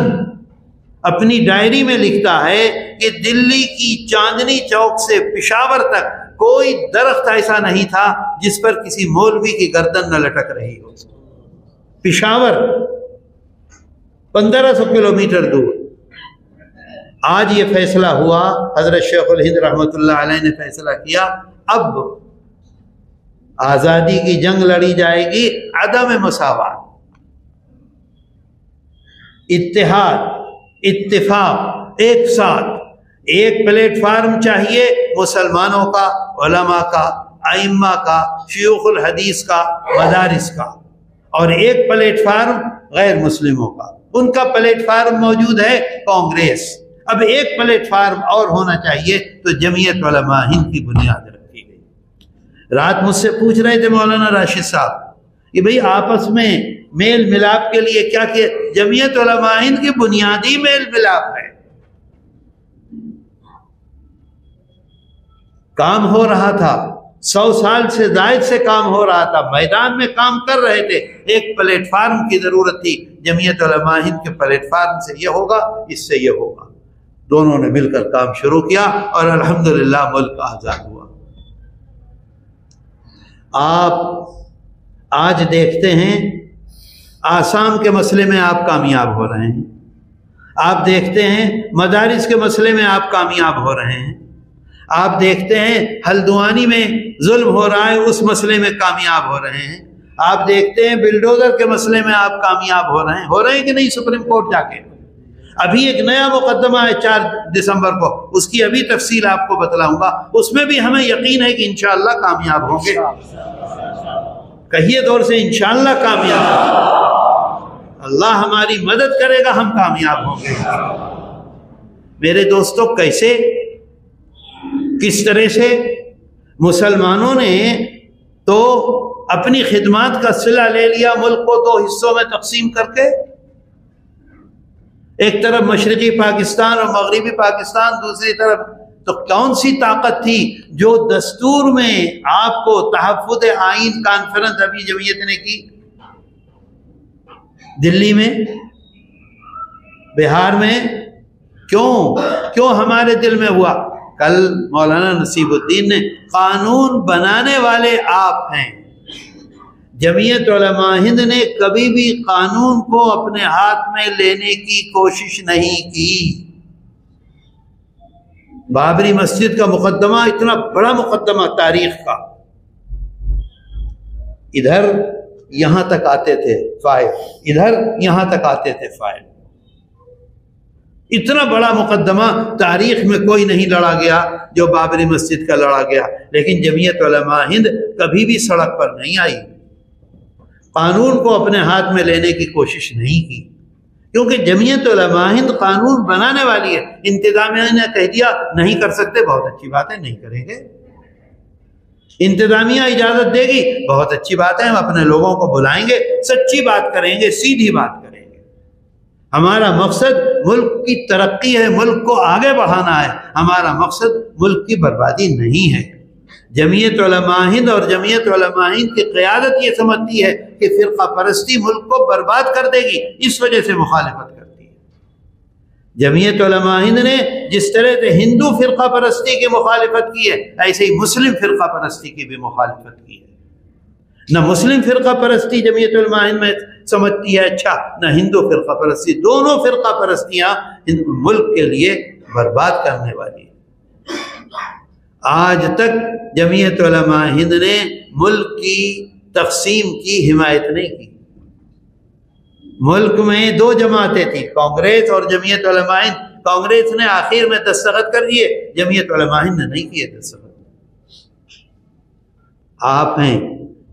اپنی ڈائری میں لکھتا ہے کہ دلی کی چاندنی چوک سے پشاور تک کوئی درخت ایسا نہیں تھا جس پر کسی مولوی کی گردن نہ لٹک رہی ہو۔ پشاور 1500 کلومیٹر دور۔ آج یہ فیصلہ ہوا، حضرت شیخ الہند رحمۃ اللہ علیہ نے فیصلہ کیا، اب آزادی کی جنگ لڑی جائے گی عدم مساوات، اتحاد، اتفاق، ایک ساتھ ایک پلیٹ فارم چاہیے مسلمانوں کا، علماء کا، ائمہ کا، شیوخ الحدیث کا، مدارس کا، اور ایک پلیٹ فارم غیر مسلموں کا۔ ان کا پلیٹ فارم موجود ہے کانگریس، اب ایک پلیٹ فارم اور ہونا چاہیے، تو جمعیت علماء ہند کی بنیاد رکھی گئی۔ رات مجھ سے پوچھ رہے تھے مولانا راشد صاحب کہ بھئی آپس میں میل ملاپ کے لیے کیا کیا؟ جمعیت علماء ہند کی بنیادی میل ملاپ ہے۔ کام ہو رہا تھا، 100 سال سے زائد سے کام ہو رہا تھا، میدان میں کام کر رہے تھے، ایک پلیٹ فارم کی ضرورت تھی۔ جمعیت علماء ہند کے پلیٹ فارم سے یہ ہوگا، اس سے یہ ہوگا، دونوں نے مل کر کام شروع کیا اور الحمدللہ ملک آزاد ہوا۔ آپ آج دیکھتے ہیں آسام کے مسئلے میں آپ کامیاب ہو رہے ہیں، آپ دیکھتے ہیں مدارس کے مسئلے میں آپ کامیاب ہو رہے ہیں، آپ دیکھتے ہیں ہلدوانی میں ظلم ہو رہا ہے، اس مسئلے میں کامیاب ہو رہے ہیں، آپ دیکھتے ہیں بلڈوزر کے مسئلے میں آپ کامیاب ہو رہے ہیں کہ نہیں؟ سپریم کورٹ جا کے ابھی ایک نیا مقدمہ ہے 4 دسمبر کو، اس کی ابھی تفصیل آپ کو بتلاؤں گا، اس میں بھی ہمیں یقین ہے کہ انشاءاللہ کامیاب ہوں گے۔ کہیے دور سے انشاءاللہ کامیاب ہوں گے، اللہ ہماری مدد کرے گا، ہم کامیاب ہوں گے۔ میرے دوستو، کیسے، کس طرح سے مسلمانوں نے تو اپنی خدمات کا صلہ لے لیا، ملک کو 2 حصوں میں تقسیم کر کے، ایک طرف مشرقی پاکستان اور مغربی پاکستان، دوسری طرف، تو کون سی طاقت تھی جو دستور میں آپ کو تحفظ آئین کانفرنس ابھی جمعیت نے کی دلی میں، بہار میں، کیوں ہمارے دل میں ہوا؟ کل مولانا نصیب الدین نے، قانون بنانے والے آپ ہیں، جمعیت علماء ہند نے کبھی بھی قانون کو اپنے ہاتھ میں لینے کی کوشش نہیں کی۔ بابری مسجد کا مقدمہ، اتنا بڑا مقدمہ تاریخ کا، ادھر یہاں تک آتے تھے فائل، ادھر یہاں تک آتے تھے فائل، اتنا بڑا مقدمہ تاریخ میں کوئی نہیں لڑا گیا جو بابری مسجد کا لڑا گیا، لیکن جمعیت علماء ہند کبھی بھی سڑک پر نہیں آئی، قانون کو اپنے ہاتھ میں لینے کی کوشش نہیں کی، کیونکہ جمعیت علماء ہند قانون بنانے والی ہے۔ انتظامیہ نے کہہ دیا نہیں کر سکتے، بہت اچھی بات ہے، نہیں کریں گے۔ انتظامیہ اجازت دے گی، بہت اچھی بات ہے، ہم اپنے لوگوں کو بلائیں گے، سچی بات کریں گے، سیدھی بات کریں گے۔ ہمارا مقصد ملک کی ترقی ہے، ملک کو آگے بڑھانا ہے، ہمارا مقصد ملک کی بربادی نہیں ہے۔ جمعیت علماء ہند اور جمعیت علماء ہند کی قیادت یہ سمجھتی ہے کہ فرقہ پرستی ملک کو برباد کر دے گی، اس وجہ سے مخالفت کرتی ہے۔ جمعیت علماء ہند نے جس طرح سے ہندو فرقہ پرستی کی مخالفت کی ہے، ایسے ہی مسلم فرقہ پرستی کی بھی مخالفت کی ہے۔ نہ مسلم فرقہ پرستی جمعیت علماء ہند میں سمجھتی ہے اچھا، نہ ہندو فرقہ پرستی، دونوں فرقہ پرستیاں ملک کے لیے برباد کرنے والی ہیں۔ آج تک جمعیت علماء ہند نے ملک کی تقسیم کی حمایت نہیں کی۔ ملک میں 2 جماعتیں تھیں، کانگریس اور جمعیت علماء ہند۔ کانگریس نے آخر میں دستخط کر دیے، جمعیت علماء ہند نے نہیں کیے دستخط۔ آپ ہیں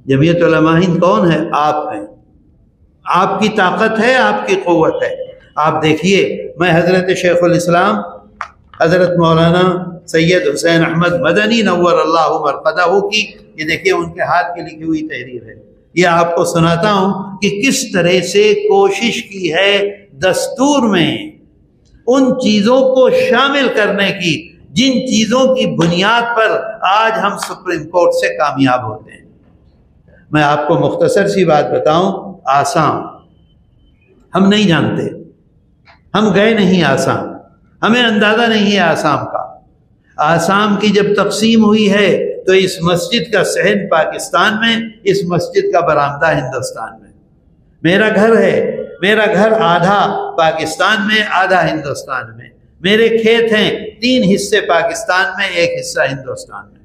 جمعیت علماء ہند، کون ہے؟ آپ ہیں، آپ کی طاقت ہے، آپ کی قوت ہے۔ آپ دیکھیے، میں حضرت شیخ الاسلام حضرت مولانا سید حسین احمد مدنی نور اللہ مرقدہ کی، یہ دیکھیے ان کے ہاتھ کی لکھی ہوئی تحریر ہے، یہ آپ کو سناتا ہوں کہ کس طرح سے کوشش کی ہے دستور میں ان چیزوں کو شامل کرنے کی جن چیزوں کی بنیاد پر آج ہم سپریم کورٹ سے کامیاب ہوتے ہیں۔ میں آپ کو مختصر سی بات بتاؤں، آسام ہم نہیں جانتے، ہم گئے نہیں آسام، ہمیں اندازہ نہیں ہے آسام کا۔ آسام کی جب تقسیم ہوئی ہے تو اس مسجد کا صحن پاکستان میں، اس مسجد کا برآمدہ ہندوستان میں۔ میرا گھر ہے، میرا گھر آدھا پاکستان میں، آدھا ہندوستان میں۔ میرے کھیت ہیں 3 حصے پاکستان میں، 1 حصہ ہندوستان میں۔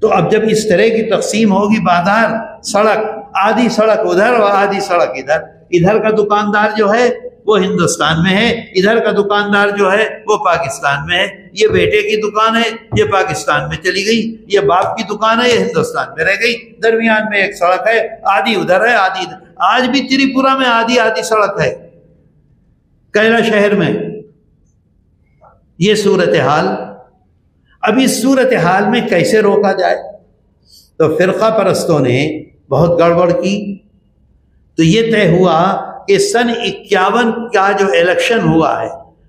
تو اب جب اس طرح کی تقسیم ہوگی بازار، سڑک، آدھی سڑک ادھر اور آدھی سڑک ادھر، ادھر کا دکاندار جو ہے وہ ہندوستان میں ہے، ادھر کا دکاندار جو ہے وہ پاکستان میں ہے، یہ بیٹے کی دکان ہے یہ پاکستان میں چلی گئی، یہ باپ کی دکان ہے یہ ہندوستان میں رہ گئی، درمیان میں ایک سڑک ہے، آدھی ادھر ہے آدھی ادھر۔ آج بھی تریپورہ میں آدھی آدھی سڑک ہے، کیرلا شہر میں، یہ صورتحال۔ اب اس صورتحال میں کیسے روکا جائے؟ تو فرقہ پرستوں نے بہت گڑبڑ کی، تو یہ طے ہوا کہ سن 51 کا جو الیکشن ہوا ہے،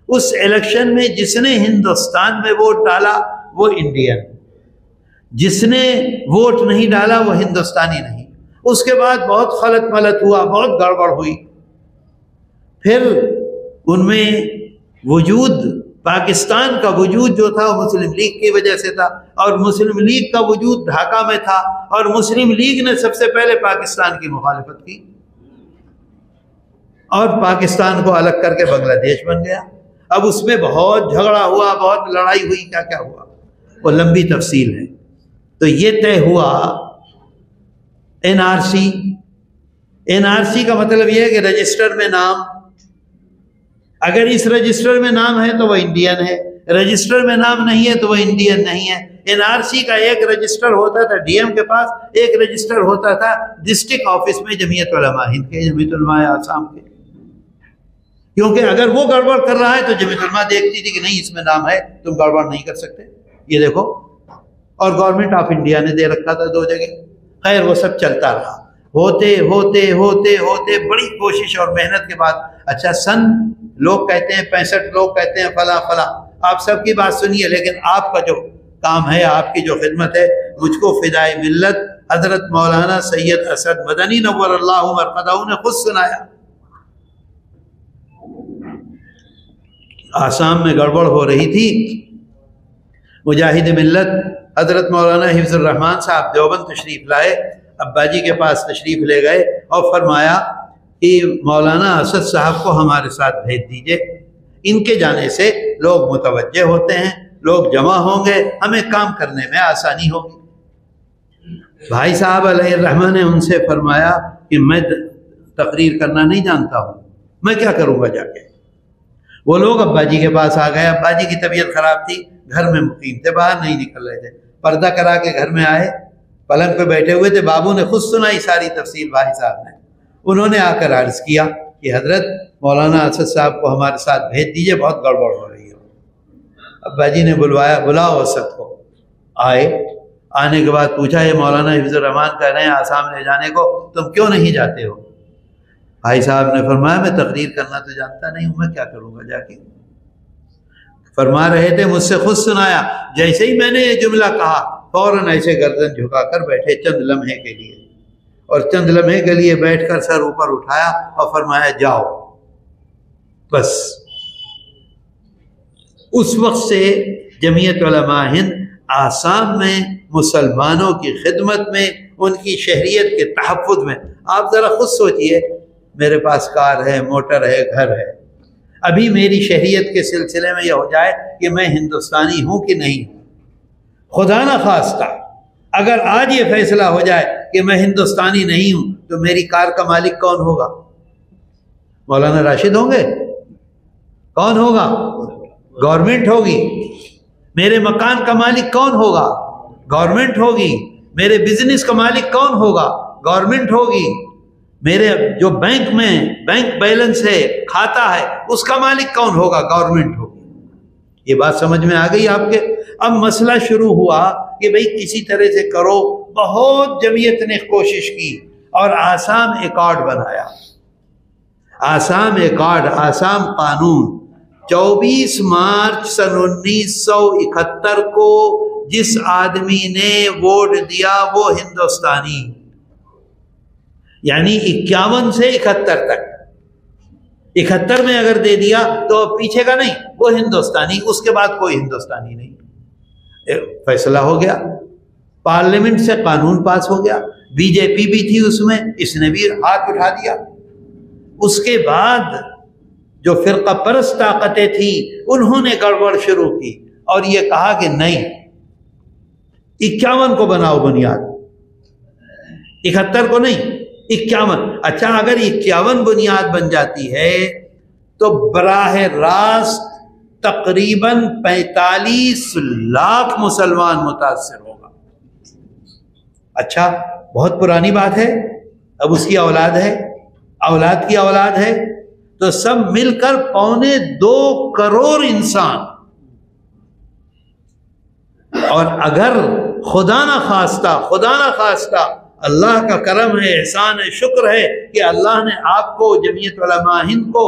اس الیکشن میں جس نے ہندوستان میں ووٹ ڈالا وہ انڈین، جس نے ووٹ نہیں ڈالا وہ ہندوستانی نہیں۔ اس کے بعد بہت خلط ملط ہوا، بہت گڑبڑ ہوئی، پھر ان میں وجود پاکستان کا وجود جو تھا وہ مسلم لیگ کی وجہ سے تھا، اور مسلم لیگ کا وجود ڈھاکہ میں تھا، اور مسلم لیگ نے سب سے پہلے پاکستان کی مخالفت کی اور پاکستان کو الگ کر کے بنگلہ دیش بن گیا۔ اب اس میں بہت جھگڑا ہوا، بہت لڑائی ہوئی، کیا کیا ہوا وہ لمبی تفصیل ہے۔ تو یہ طے ہوا N R C. N R C کا مطلب یہ ہے کہ رجسٹر میں نام، اگر اس رجسٹر میں نام ہے تو وہ انڈین ہے، رجسٹر میں نام نہیں ہے تو وہ انڈین نہیں ہے۔ این آر سی کا ایک رجسٹر ہوتا تھا ڈی ایم کے پاس، ایک رجسٹر ہوتا تھا ڈسٹرکٹ آفس میں جمعیت علماء ہند کے، جمعیت علماء آسام کے، کیونکہ اگر وہ گڑبڑ کر رہا ہے تو جمعیت علماء دیکھتی تھی کہ نہیں اس میں نام ہے، تم گڑبڑ نہیں کر سکتے، یہ دیکھو۔ اور گورنمنٹ آف انڈیا نے دے رکھا تھا 2 جگہ۔ خیر وہ سب چلتا رہا، ہوتے ہوتے ہوتے ہوتے بڑی کوشش اور محنت کے بعد، اچھا سن لوگ کہتے ہیں 65، لوگ کہتے ہیں فلاں فلاں، آپ سب کی بات سنیے، لیکن آپ کا جو کام ہے، آپ کی جو خدمت ہے، مجھ کو فدائے ملت حضرت مولانا سید اسد مدنی نور اللہ مرقدہ نے خود سنایا۔ آسام میں گڑبڑ ہو رہی تھی، مجاہد ملت حضرت مولانا حفظ الرحمان صاحب دیوبند تشریف لائے، ابا جی کے پاس تشریف لے گئے اور فرمایا کہ مولانا اسد صاحب کو ہمارے ساتھ بھیج دیجئے، ان کے جانے سے لوگ متوجہ ہوتے ہیں، لوگ جمع ہوں گے، ہمیں کام کرنے میں آسانی ہوگی۔ بھائی صاحب علیہ الرحمہ نے ان سے فرمایا کہ میں تقریر کرنا نہیں جانتا ہوں، میں کیا کروں گا جا کے؟ وہ لوگ ابا جی کے پاس آ گئے، ابا جی کی طبیعت خراب تھی، گھر میں مقیم تھے، باہر نہیں نکل رہے تھے، پردہ کرا کے گھر میں آئے، پلنگ پہ بیٹھے ہوئے تھے، بابو نے خود سنائی ساری تفصیل بھائی صاحب نے۔ انہوں نے آ کر عرض کیا کہ حضرت مولانا اسد صاحب کو ہمارے ساتھ بھیج دیجئے، بہت گڑبڑ ہو رہی ہے۔ ابا جی نے بلوایا، بلاؤ اسد کو۔ آئے، آنے کے بعد پوچھا یہ مولانا حفظ الرحمان کہہ رہے ہیں آسام لے جانے کو، تم کیوں نہیں جاتے ہو؟ بھائی صاحب نے فرمایا میں تقریر کرنا تو جانتا نہیں ہوں، میں کیا کروں گا جا کے؟ فرما رہے تھے مجھ سے خود سنایا، جیسے ہی میں نے یہ جملہ کہا فوراً ایسے گردن جھکا کر بیٹھے چند لمحے کے لیے، اور چند لمحے کے لیے بیٹھ کر سر اوپر اٹھایا اور فرمایا جاؤ بس۔ اس وقت سے جمعیت علماء ہند آسام میں مسلمانوں کی خدمت میں، ان کی شہریت کے تحفظ میں، آپ ذرا خود سوچئے، میرے پاس کار ہے، موٹر ہے، گھر ہے، ابھی میری شہریت کے سلسلے میں یہ ہو جائے کہ میں ہندوستانی ہوں کہ نہیں ہوں، خدا نہ خواستہ اگر آج یہ فیصلہ ہو جائے کہ میں ہندوستانی نہیں ہوں تو میری کار کا مالک کون ہوگا؟ مولانا راشد ہوں گے؟ کون ہوگا؟ گورنمنٹ ہوگی۔ میرے مکان کا مالک کون ہوگا؟ گورنمنٹ ہوگی۔ میرے بزنس کا مالک کون ہوگا؟ گورنمنٹ ہوگی۔ میرے جو بینک میں بینک بیلنس ہے، کھاتا ہے، اس کا مالک کون ہوگا؟ گورنمنٹ ہوگی۔ یہ بات سمجھ میں آ گئی آپ کے؟ اب مسئلہ شروع ہوا کہ بھئی کسی طرح سے کرو، بہت جمعیت نے کوشش کی اور آسام ایکارڈ بنایا، آسام ایکارڈ، آسام قانون۔ 24 مارچ سن 1971 کو جس آدمی نے ووٹ دیا وہ ہندوستانی، یعنی 51 سے 71 تک، 71 میں اگر دے دیا تو پیچھے کا نہیں، وہ ہندوستانی، اس کے بعد کوئی ہندوستانی نہیں۔ فیصلہ ہو گیا، پارلیمنٹ سے قانون پاس ہو گیا، بی جے پی بھی تھی اس میں، اس نے بھی ہاتھ اٹھا دیا۔ اس کے بعد جو فرقہ پرست طاقتیں تھیں انہوں نے گڑبڑ شروع کی اور یہ کہا کہ نہیں، 51 کو بناؤ بنیاد، 71 کو نہیں، 51۔ اچھا اگر 51 بنیاد بن جاتی ہے تو براہ راست تقریباً 45 لاکھ مسلمان متاثر ہوگا۔ اچھا بہت پرانی بات ہے، اب اس کی اولاد ہے، اولاد کی اولاد ہے، تو سب مل کر 1.25 کروڑ انسان۔ اور اگر خدا نہ خواستہ اللہ کا کرم ہے، احسان ہے، شکر ہے کہ اللہ نے آپ کو جمعیت علماء ہند کو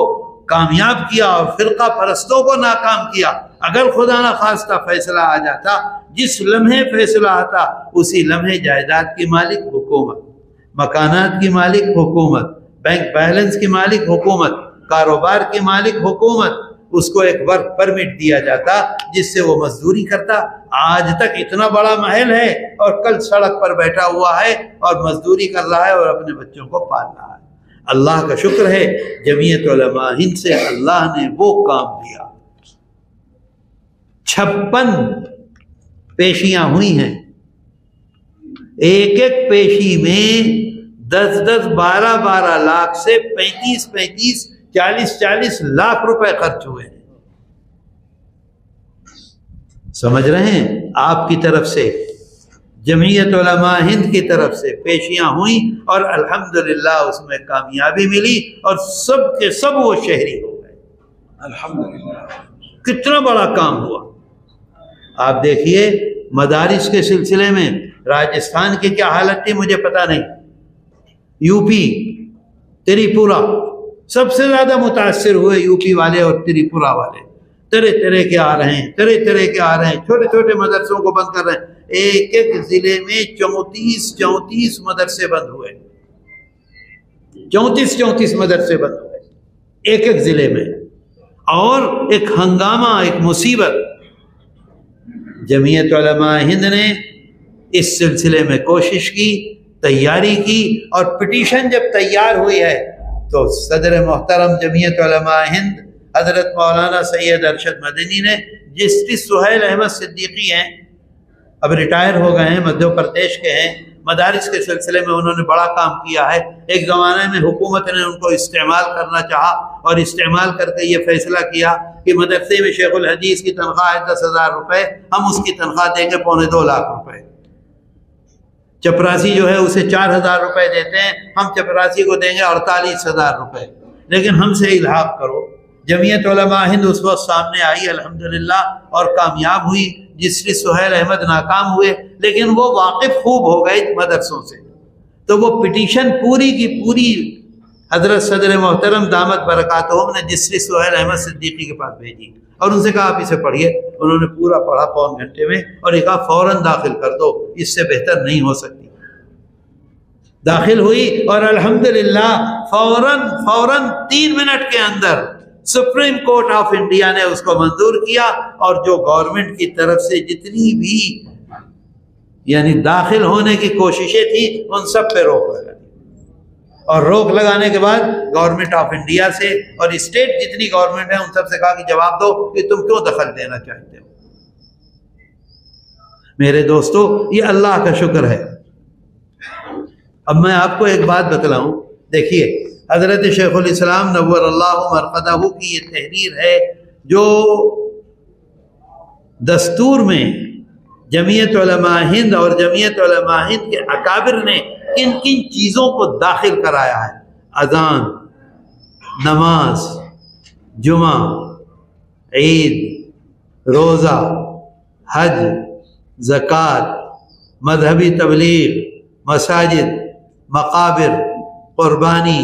کامیاب کیا اور فرقہ پرستوں کو ناکام کیا، اگر خدا نہ خواستہ فیصلہ آ جاتا، جس لمحے فیصلہ آتا اسی لمحے جائیداد کی مالک حکومت، مکانات کی مالک حکومت، بینک بیلنس کی مالک حکومت، کاروبار کی مالک حکومت، اس کو ایک ورک پرمٹ دیا جاتا جس سے وہ مزدوری کرتا۔ آج تک اتنا بڑا محل ہے اور کل سڑک پر بیٹھا ہوا ہے اور مزدوری کر رہا ہے اور اپنے بچوں کو پال رہا ہے۔ اللہ کا شکر ہے جمعیت علماء ہند سے اللہ نے وہ کام دیا۔ 56 پیشیاں ہوئی ہیں، ایک ایک پیشی میں 10 12 لاکھ سے 35 40 لاکھ روپے خرچ ہوئے ہیں۔ سمجھ رہے ہیں؟ آپ کی طرف سے، جمعیت علماء ہند کی طرف سے پیشیاں ہوئیں اور الحمدللہ اس میں کامیابی ملی اور سب کے سب وہ شہری ہو گئے۔ الحمدللہ کتنا بڑا کام ہوا۔ آپ دیکھیے مدارس کے سلسلے میں راجستھان کی کیا حالت تھی مجھے پتہ نہیں، یو پی تریپورہ سب سے زیادہ متاثر ہوئے، یو پی والے اور تریپورہ والے طرح کے آ رہے ہیں، چھوٹے چھوٹے مدرسوں کو بند کر رہے ہیں۔ ایک ایک ضلع میں 34 مدرسے بند ہوئے، 34 مدرسے بند ہوئے ایک ایک ضلع میں، اور ایک ہنگامہ، ایک مصیبت۔ جمعیت علماء ہند نے اس سلسلے میں کوشش کی، تیاری کی، اور پٹیشن جب تیار ہوئی ہے تو صدر محترم جمعیت علماء ہند حضرت مولانا سید ارشد مدنی نے، جسٹس سہیل احمد صدیقی ہیں، اب ریٹائر ہو گئے ہیں، مدھیہ پردیش کے ہیں، مدارس کے سلسلے میں انہوں نے بڑا کام کیا ہے۔ ایک زمانے میں حکومت نے ان کو استعمال کرنا چاہا اور استعمال کر کے یہ فیصلہ کیا کہ مدرسے میں شیخ الحدیث کی تنخواہ ہے 10,000 روپے، ہم اس کی تنخواہ دیں گے 2.25 لاکھ روپے۔ چپراسی جو ہے اسے 4,000 روپے دیتے ہیں، ہم چپراسی کو دیں گے 48,000 روپے، لیکن ہم سے الحاق کرو۔ جمعیت علماء ہند اس وقت سامنے آئی الحمدللہ اور کامیاب ہوئی۔ جسٹس سہیل احمد ناکام ہوئے، لیکن وہ واقف خوب ہو گئے مدرسوں سے، تو وہ پٹیشن پوری کی پوری حضرت صدر محترم دامت برکاتہم نے جسٹس سہیل احمد صدیقی کے پاس بھیجی اور ان سے کہا آپ اسے پڑھیے۔ انہوں نے پورا پڑھا 1.25 گھنٹے میں اور یہ کہا فوراً داخل کر دو، اس سے بہتر نہیں ہو سکتی۔ داخل ہوئی اور الحمدللہ فوراً 3 منٹ کے اندر سپریم کورٹ آف انڈیا نے اس کو منظور کیا، اور جو گورنمنٹ کی طرف سے جتنی بھی یعنی داخل ہونے کی کوششیں تھیں ان سب پہ روک لگا دی، اور روک لگانے کے بعد گورنمنٹ آف انڈیا سے اور اسٹیٹ جتنی گورنمنٹ ہے ان سب سے کہا کہ جواب دو کہ تم کیوں دخل دینا چاہتے ہو۔ میرے دوستو یہ اللہ کا شکر ہے۔ اب میں آپ کو ایک بات بتلاؤں، دیکھیے حضرت شیخ الاسلام نور اللہ مرقدہ کی یہ تحریر ہے جو دستور میں جمعیت علماء ہند اور جمعیت علماء ہند کے اکابر نے کن کن چیزوں کو داخل کرایا ہے، اذان، نماز، جمعہ، عید، روزہ، حج، زکوٰۃ، مذہبی تبلیغ، مساجد، مقابر، قربانی،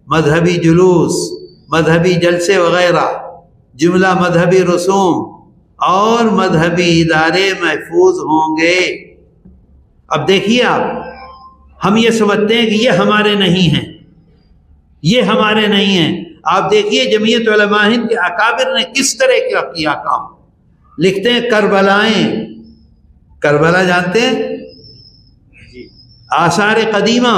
مذہبی جلوس، مذہبی جلسے وغیرہ، جملہ مذہبی رسوم، اور مذہبی ادارے محفوظ ہوں گے۔ اب دیکھیے آپ، ہم یہ سمجھتے ہیں کہ یہ ہمارے نہیں ہیں، یہ ہمارے نہیں ہیں۔ آپ دیکھیے جمعیت علماء ہند کے اکابر نے کس طرح کا کیا کام۔ لکھتے ہیں کربلائیں، کربلا جانتے ہیں؟ آثار قدیمہ،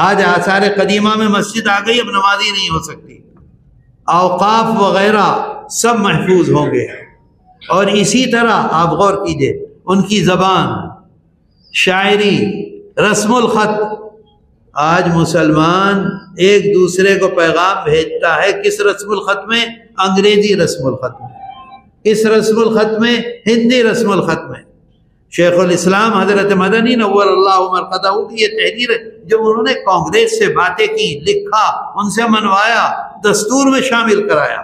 آج آثار قدیمہ میں مسجد آ گئی، اب نمازی نہیں ہو سکتی، اوقاف وغیرہ سب محفوظ ہوں گے۔ اور اسی طرح آپ غور کیجئے، ان کی زبان، شاعری، رسم الخط. آج مسلمان ایک دوسرے کو پیغام بھیجتا ہے کس رسم الخط میں؟ انگریزی رسم الخط میں. کس رسم الخط میں؟ ہندی رسم الخط میں. شیخ الاسلام حضرت مدنی نور اللہ مرقدہ کی یہ تحریر ہے جو انہوں نے کانگریس سے باتیں کی، لکھا، ان سے منوایا، دستور میں شامل کرایا.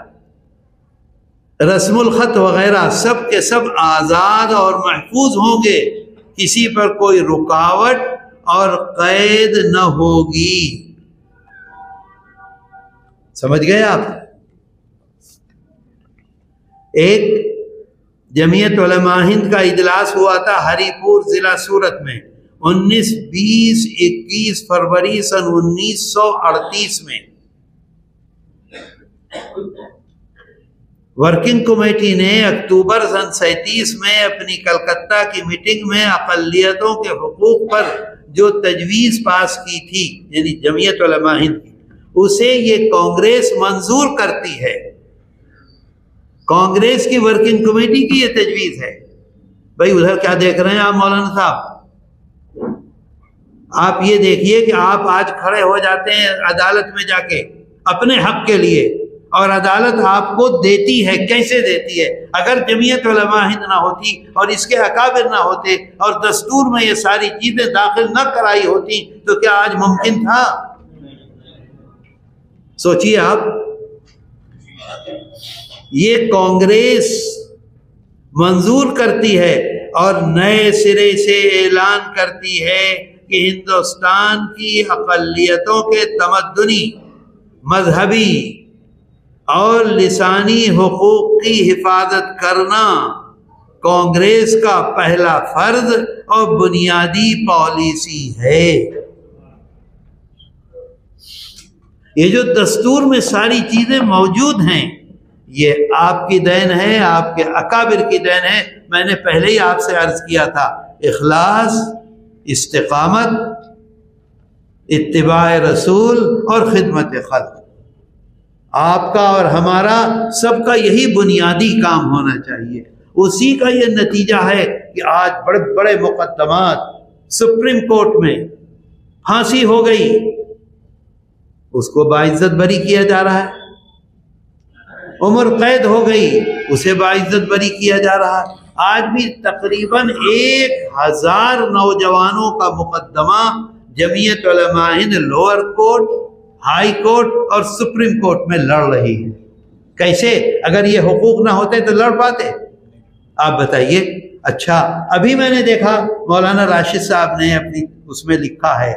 رسم الخط وغیرہ سب کے سب آزاد اور محفوظ ہوں گے، کسی پر کوئی رکاوٹ اور قید نہ ہوگی. سمجھ گئے آپ؟ ایک جمعیت علماء ہند کا اجلاس ہوا تھا ہری پور ضلع سورت میں 19، 20، 21 فروری سن 1938 میں. ورکنگ کمیٹی نے اکتوبر سن 37 میں اپنی کلکتہ کی میٹنگ میں اقلیتوں کے حقوق پر جو تجویز پاس کی تھی، یعنی جمعیت علماء ہند کی، اسے یہ کانگریس منظور کرتی ہے. کانگریس کی ورکنگ کمیٹی کی یہ تجویز ہے. بھائی ادھر کیا دیکھ رہے ہیں آپ مولانا صاحب؟ آپ یہ دیکھیے کہ آپ آج کھڑے ہو جاتے ہیں عدالت میں جا کے اپنے حق کے لیے، اور عدالت آپ کو دیتی ہے. کیسے دیتی ہے؟ اگر جمعیت علماء ہند نہ ہوتی اور اس کے اکابر نہ ہوتے اور دستور میں یہ ساری چیزیں داخل نہ کرائی ہوتی تو کیا آج ممکن تھا؟ سوچیے آپ. یہ کانگریس منظور کرتی ہے اور نئے سرے سے اعلان کرتی ہے کہ ہندوستان کی اقلیتوں کے تمدنی، مذہبی اور لسانی حقوق کی حفاظت کرنا کانگریس کا پہلا فرض اور بنیادی پالیسی ہے. یہ جو دستور میں ساری چیزیں موجود ہیں یہ آپ کی دین ہے، آپ کے اکابر کی دین ہے. میں نے پہلے ہی آپ سے عرض کیا تھا، اخلاص، استقامت، اتباع رسول اور خدمت خلق، آپ کا اور ہمارا سب کا یہی بنیادی کام ہونا چاہیے. اسی کا یہ نتیجہ ہے کہ آج بڑے بڑے مقدمات سپریم کورٹ میں، پھانسی ہو گئی، اس کو باعزت بری کیا جا رہا ہے. عمر قید ہو گئی، اسے باعزت بری کیا جا رہا ہے. آج بھی تقریباً 1000 نوجوانوں کا مقدمہ جمعیت علماء ہند لوور کورٹ، ہائی کورٹ اور سپریم کورٹ میں لڑ رہی ہے. کیسے؟ اگر یہ حقوق نہ ہوتے تو لڑ پاتے؟ آپ بتائیے. اچھا، ابھی میں نے دیکھا مولانا راشد صاحب نے اپنی اس میں لکھا ہے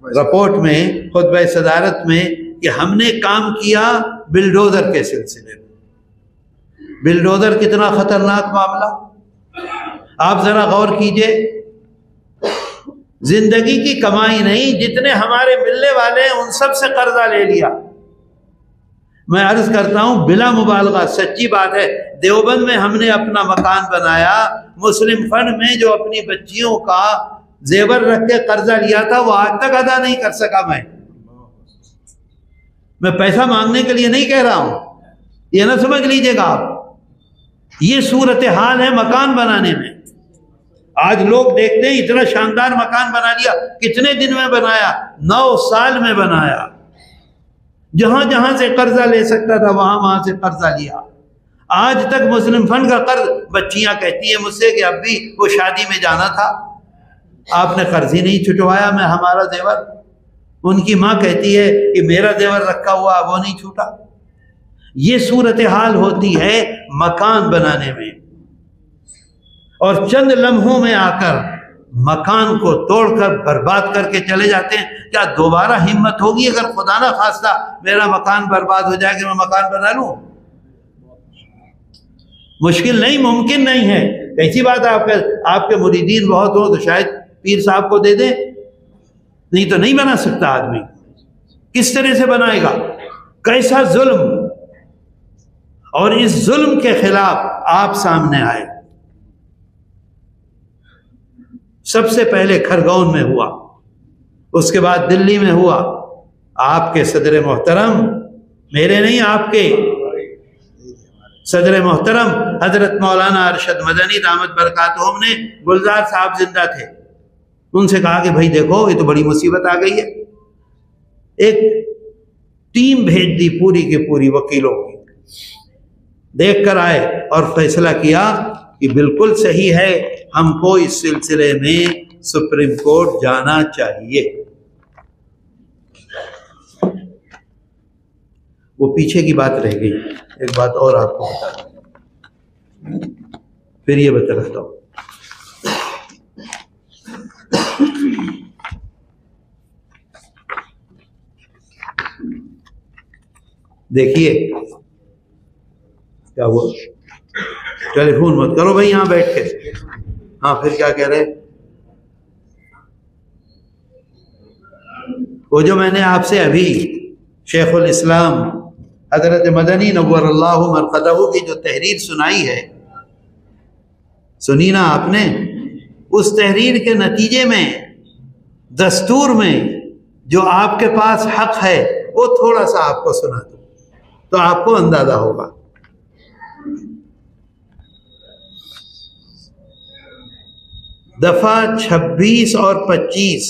رپورٹ میں، خطبہ صدارت میں، کہ ہم نے کام کیا بلڈوزر کے سلسلے میں. بلڈوزر کتنا خطرناک معاملہ، آپ ذرا غور کیجئے. زندگی کی کمائی نہیں، جتنے ہمارے ملنے والے ہیں ان سب سے قرضہ لے لیا. میں عرض کرتا ہوں بلا مبالغہ، سچی بات ہے. دیوبند میں ہم نے اپنا مکان بنایا، مسلم فنڈ میں جو اپنی بچیوں کا زیور رکھ کے قرضہ لیا تھا وہ آج تک ادا نہیں کر سکا. میں پیسہ مانگنے کے لیے نہیں کہہ رہا ہوں، یہ نہ سمجھ لیجئے گا آپ. یہ صورتحال ہے مکان بنانے میں. آج لوگ دیکھتے ہیں اتنا شاندار مکان بنا لیا. کتنے دن میں بنایا؟ 9 سال میں بنایا. جہاں جہاں سے قرضہ لے سکتا تھا وہاں سے قرضہ لیا. آج تک مسلم فنڈ کا قرض، بچیاں کہتی ہیں مجھ سے کہ اب بھی وہ شادی میں جانا تھا، آپ نے قرض ہی نہیں چھٹوایا، میں ہمارا زیور. ان کی ماں کہتی ہے کہ میرا زیور رکھا ہوا وہ نہیں چھوٹا. یہ صورتحال ہوتی ہے مکان بنانے میں، اور چند لمحوں میں آ کر مکان کو توڑ کر برباد کر کے چلے جاتے ہیں. کیا دوبارہ ہمت ہوگی اگر خدا نہ خواستہ میرا مکان برباد ہو جائے کہ میں مکان بنا لوں؟ مشکل نہیں، ممکن نہیں ہے. کیسی بات ہے؟ آپ کے مریدین بہت ہو تو شاید پیر صاحب کو دے دیں، نہیں تو نہیں بنا سکتا آدمی. کس طرح سے بنائے گا؟ کیسا ظلم! اور اس ظلم کے خلاف آپ سامنے آئے. سب سے پہلے کھرگون میں ہوا، اس کے بعد دلی میں ہوا. آپ کے صدر محترم، میرے نہیں آپ کے، صدر محترم حضرت مولانا ارشد مدنی دامت برکاتہم نے گلزار صاحب زندہ تھے، ان سے کہا کہ بھائی دیکھو یہ تو بڑی مصیبت آ گئی ہے. ایک ٹیم بھیج دی پوری کی پوری وکیلوں کی، دیکھ کر آئے اور فیصلہ کیا کہ بالکل صحیح ہے، ہم کو اس سلسلے میں سپریم کورٹ جانا چاہیے. وہ پیچھے کی بات رہ گئی. ایک بات اور آپ کو بتا دوں، پھر یہ بتلاتا ہوں. دیکھیے کیا ہوا، ٹیلی فون مت کرو بھائی یہاں بیٹھ کے. ہاں پھر کیا کہہ رہے؟ وہ جو میں نے آپ سے ابھی شیخ الاسلام حضرت مدنی نور اللہ مرقدہ کی جو تحریر سنائی ہے، سنی نا آپ نے؟ اس تحریر کے نتیجے میں دستور میں جو آپ کے پاس حق ہے وہ تھوڑا سا آپ کو سنا دوں تو آپ کو اندازہ ہوگا. دفعہ 26 اور 25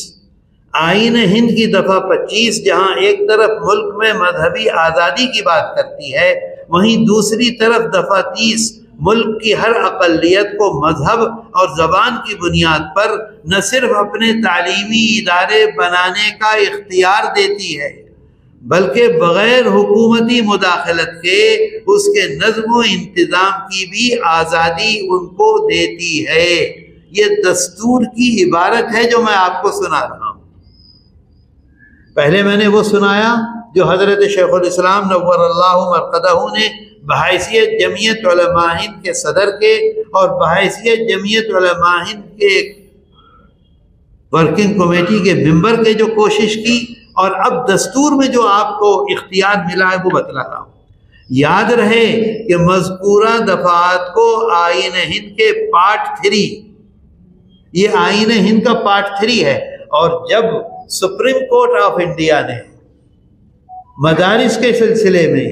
آئین ہند کی دفعہ 25 جہاں ایک طرف ملک میں مذہبی آزادی کی بات کرتی ہے، وہیں دوسری طرف دفعہ 30 ملک کی ہر اقلیت کو مذہب اور زبان کی بنیاد پر نہ صرف اپنے تعلیمی ادارے بنانے کا اختیار دیتی ہے بلکہ بغیر حکومتی مداخلت کے اس کے نظم و انتظام کی بھی آزادی ان کو دیتی ہے. یہ دستور کی عبارت ہے جو میں آپ کو سنا رہا ہوں. پہلے میں نے وہ سنایا جو حضرت شیخ الاسلام نور اللہ مرقدہ نے بحیثیت جمعیت علماء ہند کے صدر کے اور بحیثیت جمعیت علماء ہند کے ورکنگ کمیٹی کے ممبر کے جو کوشش کی، اور اب دستور میں جو آپ کو اختیار ملا ہے وہ بتلا رہا ہوں. یاد رہے کہ مذکورہ دفعات کو آئین ہند کے پارٹ 3، یہ آئین ہند کا پارٹ 3 ہے. اور جب سپریم کورٹ آف انڈیا نے مدارس کے سلسلے میں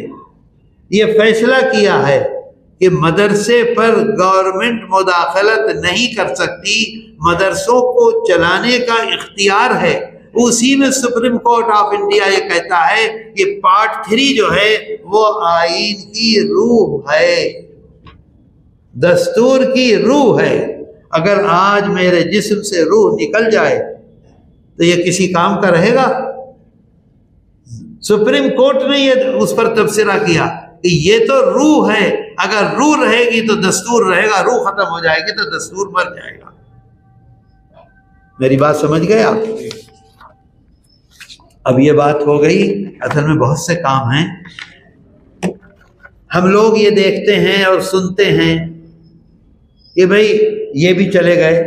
یہ فیصلہ کیا ہے کہ مدرسے پر گورنمنٹ مداخلت نہیں کر سکتی، مدرسوں کو چلانے کا اختیار ہے، اسی میں سپریم کورٹ آف انڈیا یہ کہتا ہے کہ پارٹ 3 جو ہے وہ آئین کی روح ہے، دستور کی روح ہے. اگر آج میرے جسم سے روح نکل جائے تو یہ کسی کام کا رہے گا؟ سپریم کورٹ نے یہ اس پر تبصرہ کیا کہ یہ تو روح ہے، اگر روح رہے گی تو دستور رہے گا، روح ختم ہو جائے گی تو دستور مر جائے گا. میری بات سمجھ گئے آپ؟ اب یہ بات ہو گئی. اصل میں بہت سے کام ہیں، ہم لوگ یہ دیکھتے ہیں اور سنتے ہیں کہ بھائی یہ بھی چلے گئے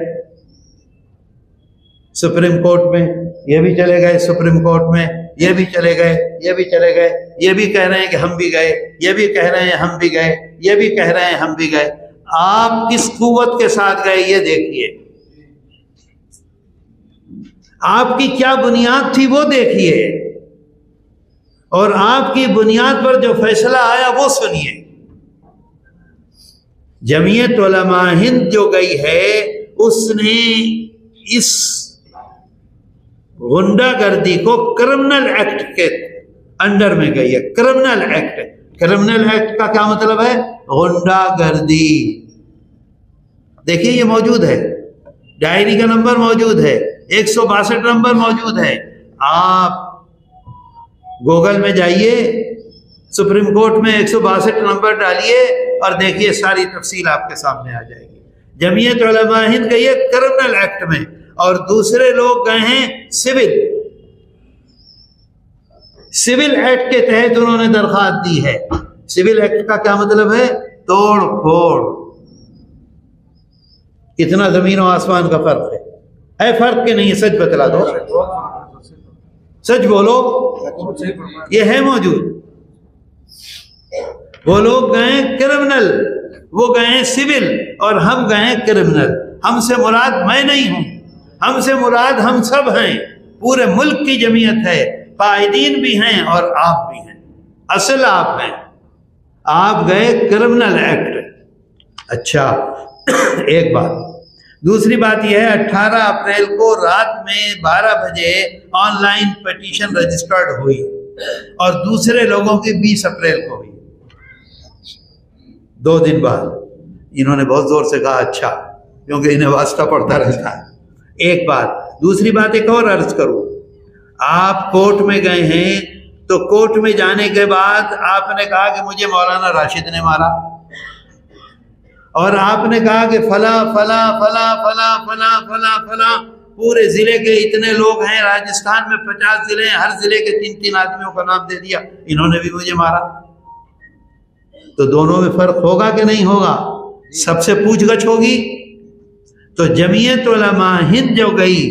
سپریم کورٹ میں، یہ بھی چلے گئے سپریم کورٹ میں، یہ بھی چلے گئے، یہ بھی چلے گئے، یہ بھی کہہ رہے ہیں کہ ہم بھی گئے، یہ بھی کہہ رہے ہیں ہم بھی گئے، یہ بھی کہہ رہے ہیں ہم بھی گئے. آپ کس قوت کے ساتھ گئے یہ دیکھیے، آپ کی کیا بنیاد تھی وہ دیکھیے، اور آپ کی بنیاد پر جو فیصلہ آیا وہ سنیے. جمعیت علماء ہند جو گئی ہے اس نے اس غنڈہ گردی کو کرمنل ایکٹ کے انڈر میں گئی ہے. کرمنل ایکٹ، کرمنل ایکٹ کا کیا مطلب ہے؟ غنڈہ گردی. دیکھیے یہ موجود ہے، ڈائری کا نمبر موجود ہے، 162 نمبر موجود ہے. آپ گوگل میں جائیے، سپریم کورٹ میں 162 نمبر ڈالیے اور دیکھیے ساری تفصیل آپ کے سامنے آ جائے گی. جمعیت علماء ہند گئی ہے کرمنل ایکٹ میں، اور دوسرے لوگ گئے ہیں سول ایکٹ کے تحت انہوں نے درخواست دی ہے. سول ایکٹ کا کیا مطلب ہے؟ توڑ پھوڑ. کتنا زمین و آسمان کا فرق ہے فرق کہ نہیں؟ سچ بتلا دو، سچ بولو، یہ ہے موجود. وہ لوگ گئے کرمنل، وہ گئے سول، اور ہم گئے کرمنل. ہم سے مراد میں نہیں ہوں، ہم سے مراد ہم سب ہیں. پورے ملک کی جمعیت ہے، قائدین بھی ہیں اور آپ بھی ہیں. اصل آپ ہیں، آپ گئے کرمنل ایکٹ. اچھا ایک بات. دوسری بات یہ ہے 18 اپریل کو رات میں 12 بجے آن لائن پٹیشن رجسٹرڈ ہوئی اور دوسرے لوگوں کی 20 اپریل کو ہوئی. 2 دن بعد انہوں نے بہت زور سے کہا اچھا، کیونکہ انہیں واسطہ پڑتا رہتا ہے. ایک بات. دوسری بات ایک اور عرض کروں، آپ کورٹ میں گئے ہیں تو کورٹ میں جانے کے بعد آپ نے کہا کہ مجھے مولانا راشد نے مارا، اور آپ نے کہا کہ فلاں فلاں فلاں فلاں فلاں فلاں فلاں پورے ضلع کے اتنے لوگ ہیں، راجستھان میں 50 ضلع ہیں، ہر ضلع کے 3 آدمیوں کا نام دے دیا، انہوں نے بھی مجھے مارا. تو دونوں میں فرق ہوگا کہ نہیں ہوگا؟ سب سے پوچھ گچھ ہوگی. تو جمعیت علماء ہند جو گئی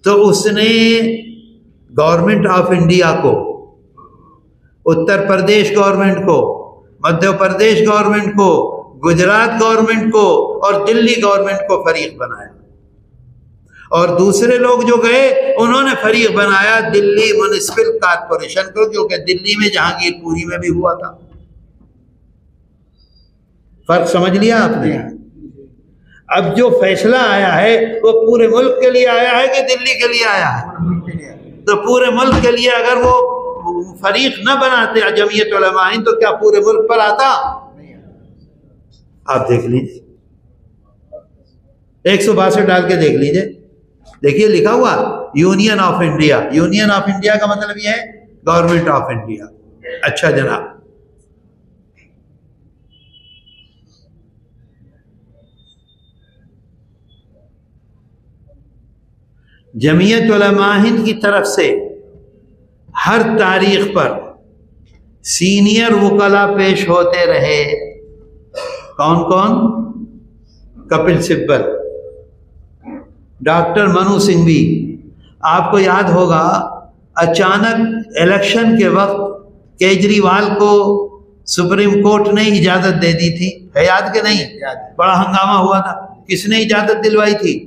تو اس نے گورنمنٹ آف انڈیا کو، اتر پردیش گورنمنٹ کو، مدھیہ پردیش گورنمنٹ کو، گجرات گورنمنٹ کو اور دلی گورنمنٹ کو فریق بنایا. اور دوسرے لوگ جو گئے انہوں نے فریق بنایا دلی میونسپل کارپوریشن کو، جو کہ دلی میں جہانگیر پوری میں بھی ہوا تھا. فرق سمجھ لیا آپ نے؟ اب جو فیصلہ آیا ہے وہ پورے ملک کے لیے آیا ہے کہ دلی کے لیے آیا ہے؟ تو پورے ملک کے لیے اگر وہ فریق نہ بناتے جمعیت علماء ہند تو کیا پورے ملک پر آتا؟ آپ دیکھ لیجیے 162 ڈال کے دیکھ لیجیے. دیکھیے لکھا ہوا union of India. Union of India کا مطلب یہ ہے گورنمنٹ آف انڈیا. اچھا جناب، جمعیت علماء ہند کی طرف سے ہر تاریخ پر سینئر وکلاء پیش ہوتے رہے. کون کون؟ کپل سبل، ڈاکٹر منو سنگھوی. آپ کو یاد ہوگا اچانک الیکشن کے وقت کیجریوال کو سپریم کورٹ نے اجازت دے دی تھی، ہے یاد کہ نہیں؟ بڑا ہنگامہ ہوا تھا. کس نے اجازت دلوائی تھی؟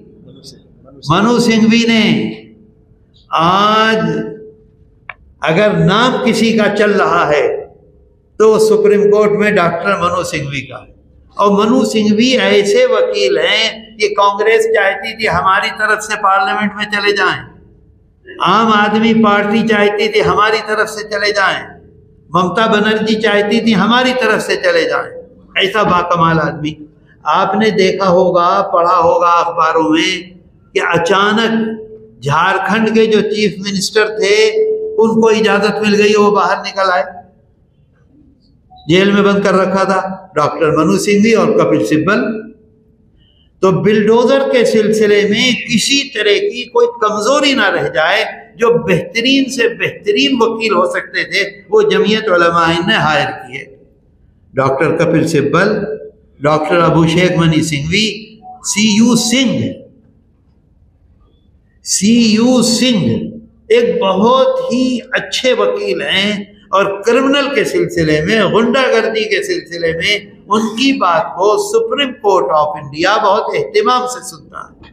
منو سنگھوی نے. آج اگر نام کسی کا چل رہا ہے تو سپریم کورٹ میں ڈاکٹر منو سنگھوی کا ہے. اور منو سنگھوی ایسے وکیل ہیں کہ کانگریس چاہتی تھی ہماری طرف سے پارلیمنٹ میں چلے جائیں، عام آدمی پارٹی چاہتی تھی ہماری طرف سے چلے جائیں، ممتا بنرجی چاہتی تھی ہماری طرف سے چلے جائیں. ایسا باکمال آدمی. آپ نے دیکھا ہوگا، پڑھا ہوگا اخباروں میں کہ اچانک جھارکھنڈ کے جو چیف منسٹر تھے ان کو اجازت مل گئی، وہ باہر نکل آئے. جیل میں بند کر رکھا تھا ڈاکٹر منو سنگھوی اور کپل سبل. تو بلڈوزر کے سلسلے میں کسی طرح کی کوئی کمزوری نہ رہ جائے، جو بہترین سے بہترین وکیل ہو سکتے تھے وہ جمعیت علماء ہند نے ہائر کیے. Doctor Kapil Sibal, doctor Abhishek Manu Singhvi, C U Singh ایک بہت ہی اچھے وکیل ہیں، اور کرمنل کے سلسلے میں، غنڈہ گردی کے سلسلے میں ان کی بات کو سپریم کورٹ آف انڈیا بہت اہتمام سے سنتا ہے.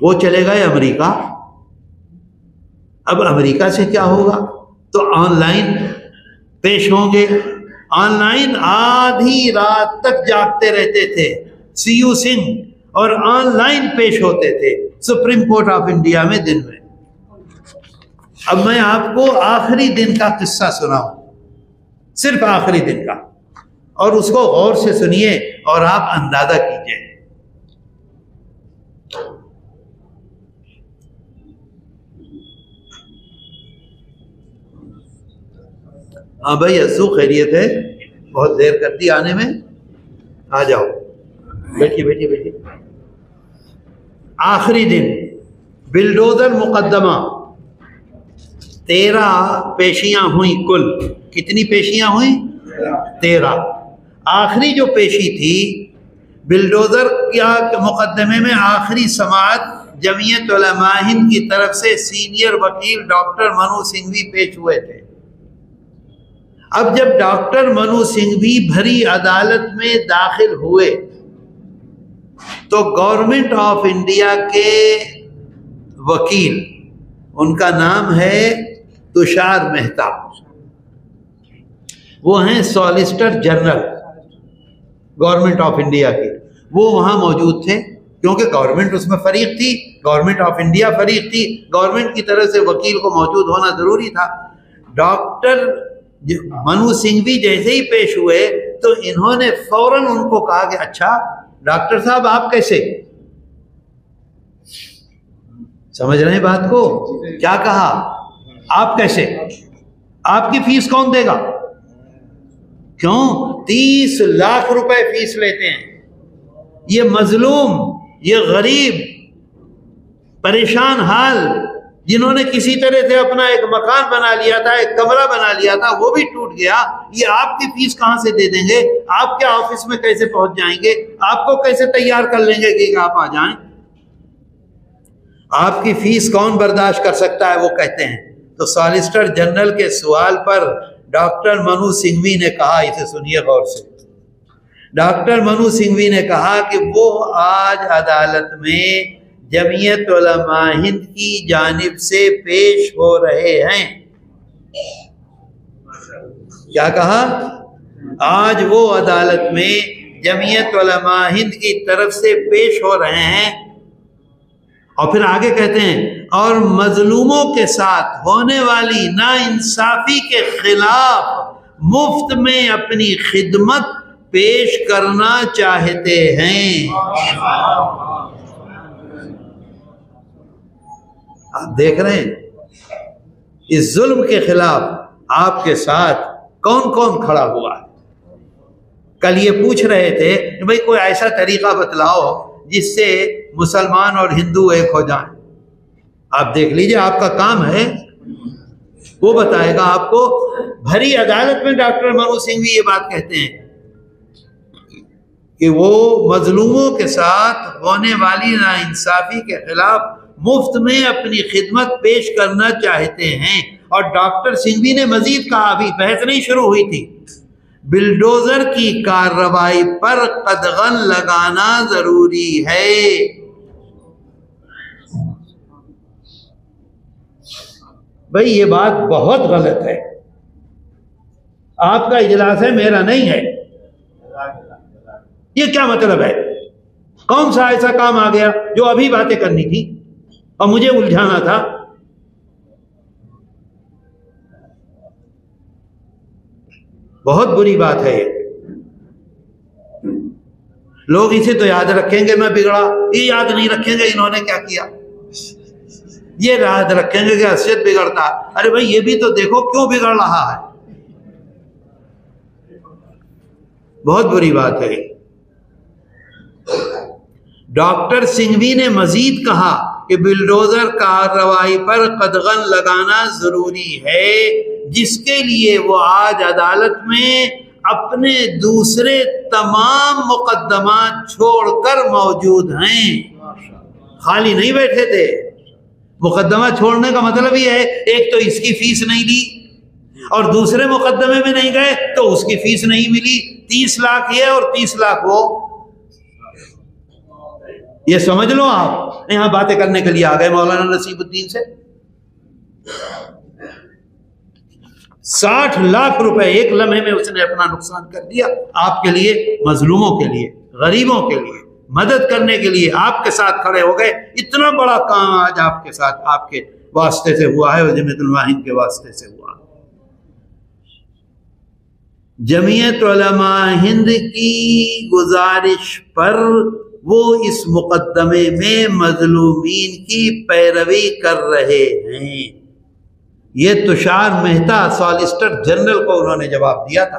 وہ چلے گئے امریکہ. اب امریکہ سے کیا ہوگا؟ تو آن لائن پیش ہوں گے. آن لائن آدھی رات تک جاگتے رہتے تھے سی یو سنگھ، اور آن لائن پیش ہوتے تھے سپریم کورٹ آف انڈیا میں دن میں. اب میں آپ کو آخری دن کا قصہ سناؤں، صرف آخری دن کا، اور اس کو غور سے سنیے اور آپ اندازہ کیجئے. ہاں بھائی ازو خیریت ہے؟ بہت دیر کر دی آنے میں. آ جاؤ، بیٹھیے بیٹھیے بیٹھیے. آخری دن بلڈوزر مقدمہ 13 پیشیاں ہوئیں. کل کتنی پیشیاں ہوئیں؟ 13. آخری جو پیشی تھی بلڈوزر کیا مقدمے میں آخری سماعت جمعیت علماء ہند کی طرف سے سینئر وکیل ڈاکٹر منو سنگھوی پیش ہوئے تھے. اب جب ڈاکٹر منو سنگھوی بھری عدالت میں داخل ہوئے تو گورنمنٹ آف انڈیا کے وکیل، ان کا نام ہے تشار مہتا، وہ ہیں solicitor general government of India کے، وہ وہاں موجود تھے کیونکہ گورنمنٹ اس میں فریق تھی، گورنمنٹ آف انڈیا فریق تھی، گورنمنٹ کی طرف سے وکیل کو موجود ہونا ضروری تھا۔ ڈاکٹر منو سنگھوی جیسے ہی پیش ہوئے تو انہوں نے فوراً ان کو کہا کہ اچھا ڈاکٹر صاحب آپ کیسے؟ سمجھ رہے ہیں بات کو؟ کیا کہا؟ آپ کیسے؟ آپ کی فیس کون دے گا؟ کیوں؟ 30 لاکھ روپے فیس لیتے ہیں۔ یہ مظلوم، یہ غریب، پریشان حال، جنہوں نے کسی طرح سے اپنا ایک مکان بنا لیا تھا، ایک کمرہ بنا لیا تھا، وہ بھی ٹوٹ گیا، یہ آپ کی فیس کہاں سے دے دیں گے؟ آپ کے آفس میں کیسے پہنچ جائیں گے؟ آپ کو کیسے تیار کر لیں گے کہ آپ آ جائیں؟ آپ کی فیس کون برداشت کر سکتا ہے؟ وہ کہتے ہیں۔ تو سالیسٹر جنرل کے سوال پر ڈاکٹر منو سنگھوی نے کہا، اسے سنیے غور سے، ڈاکٹر منو سنگھوی نے کہا کہ وہ آج عدالت میں جمعیت علماء ہند کی جانب سے پیش ہو رہے ہیں۔ کیا کہا؟ آج وہ عدالت میں جمعیت علماء ہند کی طرف سے پیش ہو رہے ہیں۔ اور پھر آگے کہتے ہیں اور مظلوموں کے ساتھ ہونے والی ناانصافی کے خلاف مفت میں اپنی خدمت پیش کرنا چاہتے ہیں۔ آپ دیکھ رہے ہیں اس ظلم کے خلاف آپ کے ساتھ کون کون کھڑا ہوا ہے۔ کل یہ پوچھ رہے تھے کہ بھئی کوئی ایسا طریقہ بتلاؤ جس سے مسلمان اور ہندو ایک ہو جائیں۔ آپ دیکھ لیجئے، آپ کا کام ہے، وہ بتائے گا آپ کو۔ بھری عدالت میں ڈاکٹر منو سنگھوی یہ بات کہتے ہیں کہ وہ مظلوموں کے ساتھ ہونے والی ناانصافی کے خلاف مفت میں اپنی خدمت پیش کرنا چاہتے ہیں۔ اور ڈاکٹر سنگھوی نے مزید کہا، ابھی بحث نہیں شروع ہوئی تھی، بلڈوزر کی کارروائی پر قدغن لگانا ضروری ہے۔ بھئی یہ بات بہت غلط ہے، آپ کا اجلاس ہے، میرا نہیں ہے۔ یہ کیا مطلب ہے؟ کون سا ایسا کام آ گیا جو ابھی باتیں کرنی تھی اور مجھے الجھانا تھا؟ بہت بری بات ہے یہ۔ لوگ اسے تو یاد رکھیں گے میں بگڑا، یہ یاد نہیں رکھیں گے انہوں نے کیا کیا، یہ یاد رکھیں گے کہ اسد بگڑتا۔ ارے بھائی یہ بھی تو دیکھو کیوں بگڑ رہا ہے۔ بہت بری بات ہے۔ ڈاکٹر سنگھوی نے مزید کہا کہ بلڈوزر کارروائی پر قدغن لگانا ضروری ہے، جس کے لیے وہ آج عدالت میں اپنے دوسرے تمام مقدمات چھوڑ کر موجود ہیں۔ خالی نہیں بیٹھے تھے۔ مقدمہ چھوڑنے کا مطلب یہ ہے، ایک تو اس کی فیس نہیں لی اور دوسرے مقدمے میں نہیں گئے تو اس کی فیس نہیں ملی۔ 30 لاکھ یہ اور 30 لاکھ وہ۔ یہ سمجھ لو آپ یہاں باتیں کرنے کے لیے آ گئے مولانا نصیب الدین سے۔ 60 لاکھ روپے ایک لمحے میں اس نے اپنا نقصان کر دیا، آپ کے لیے، مظلوموں کے لیے، غریبوں کے لیے، مدد کرنے کے لیے آپ کے ساتھ کھڑے ہو گئے۔ اتنا بڑا کام آج آپ کے ساتھ، آپ کے واسطے سے ہوا ہے اور جمعیت علماء ہند کے واسطے سے ہوا۔ جمعیت علماء ہند کی گزارش پر وہ اس مقدمے میں مظلومین کی پیروی کر رہے ہیں۔ یہ تشار مہتا سالیسٹر جنرل کو انہوں نے جواب دیا تھا۔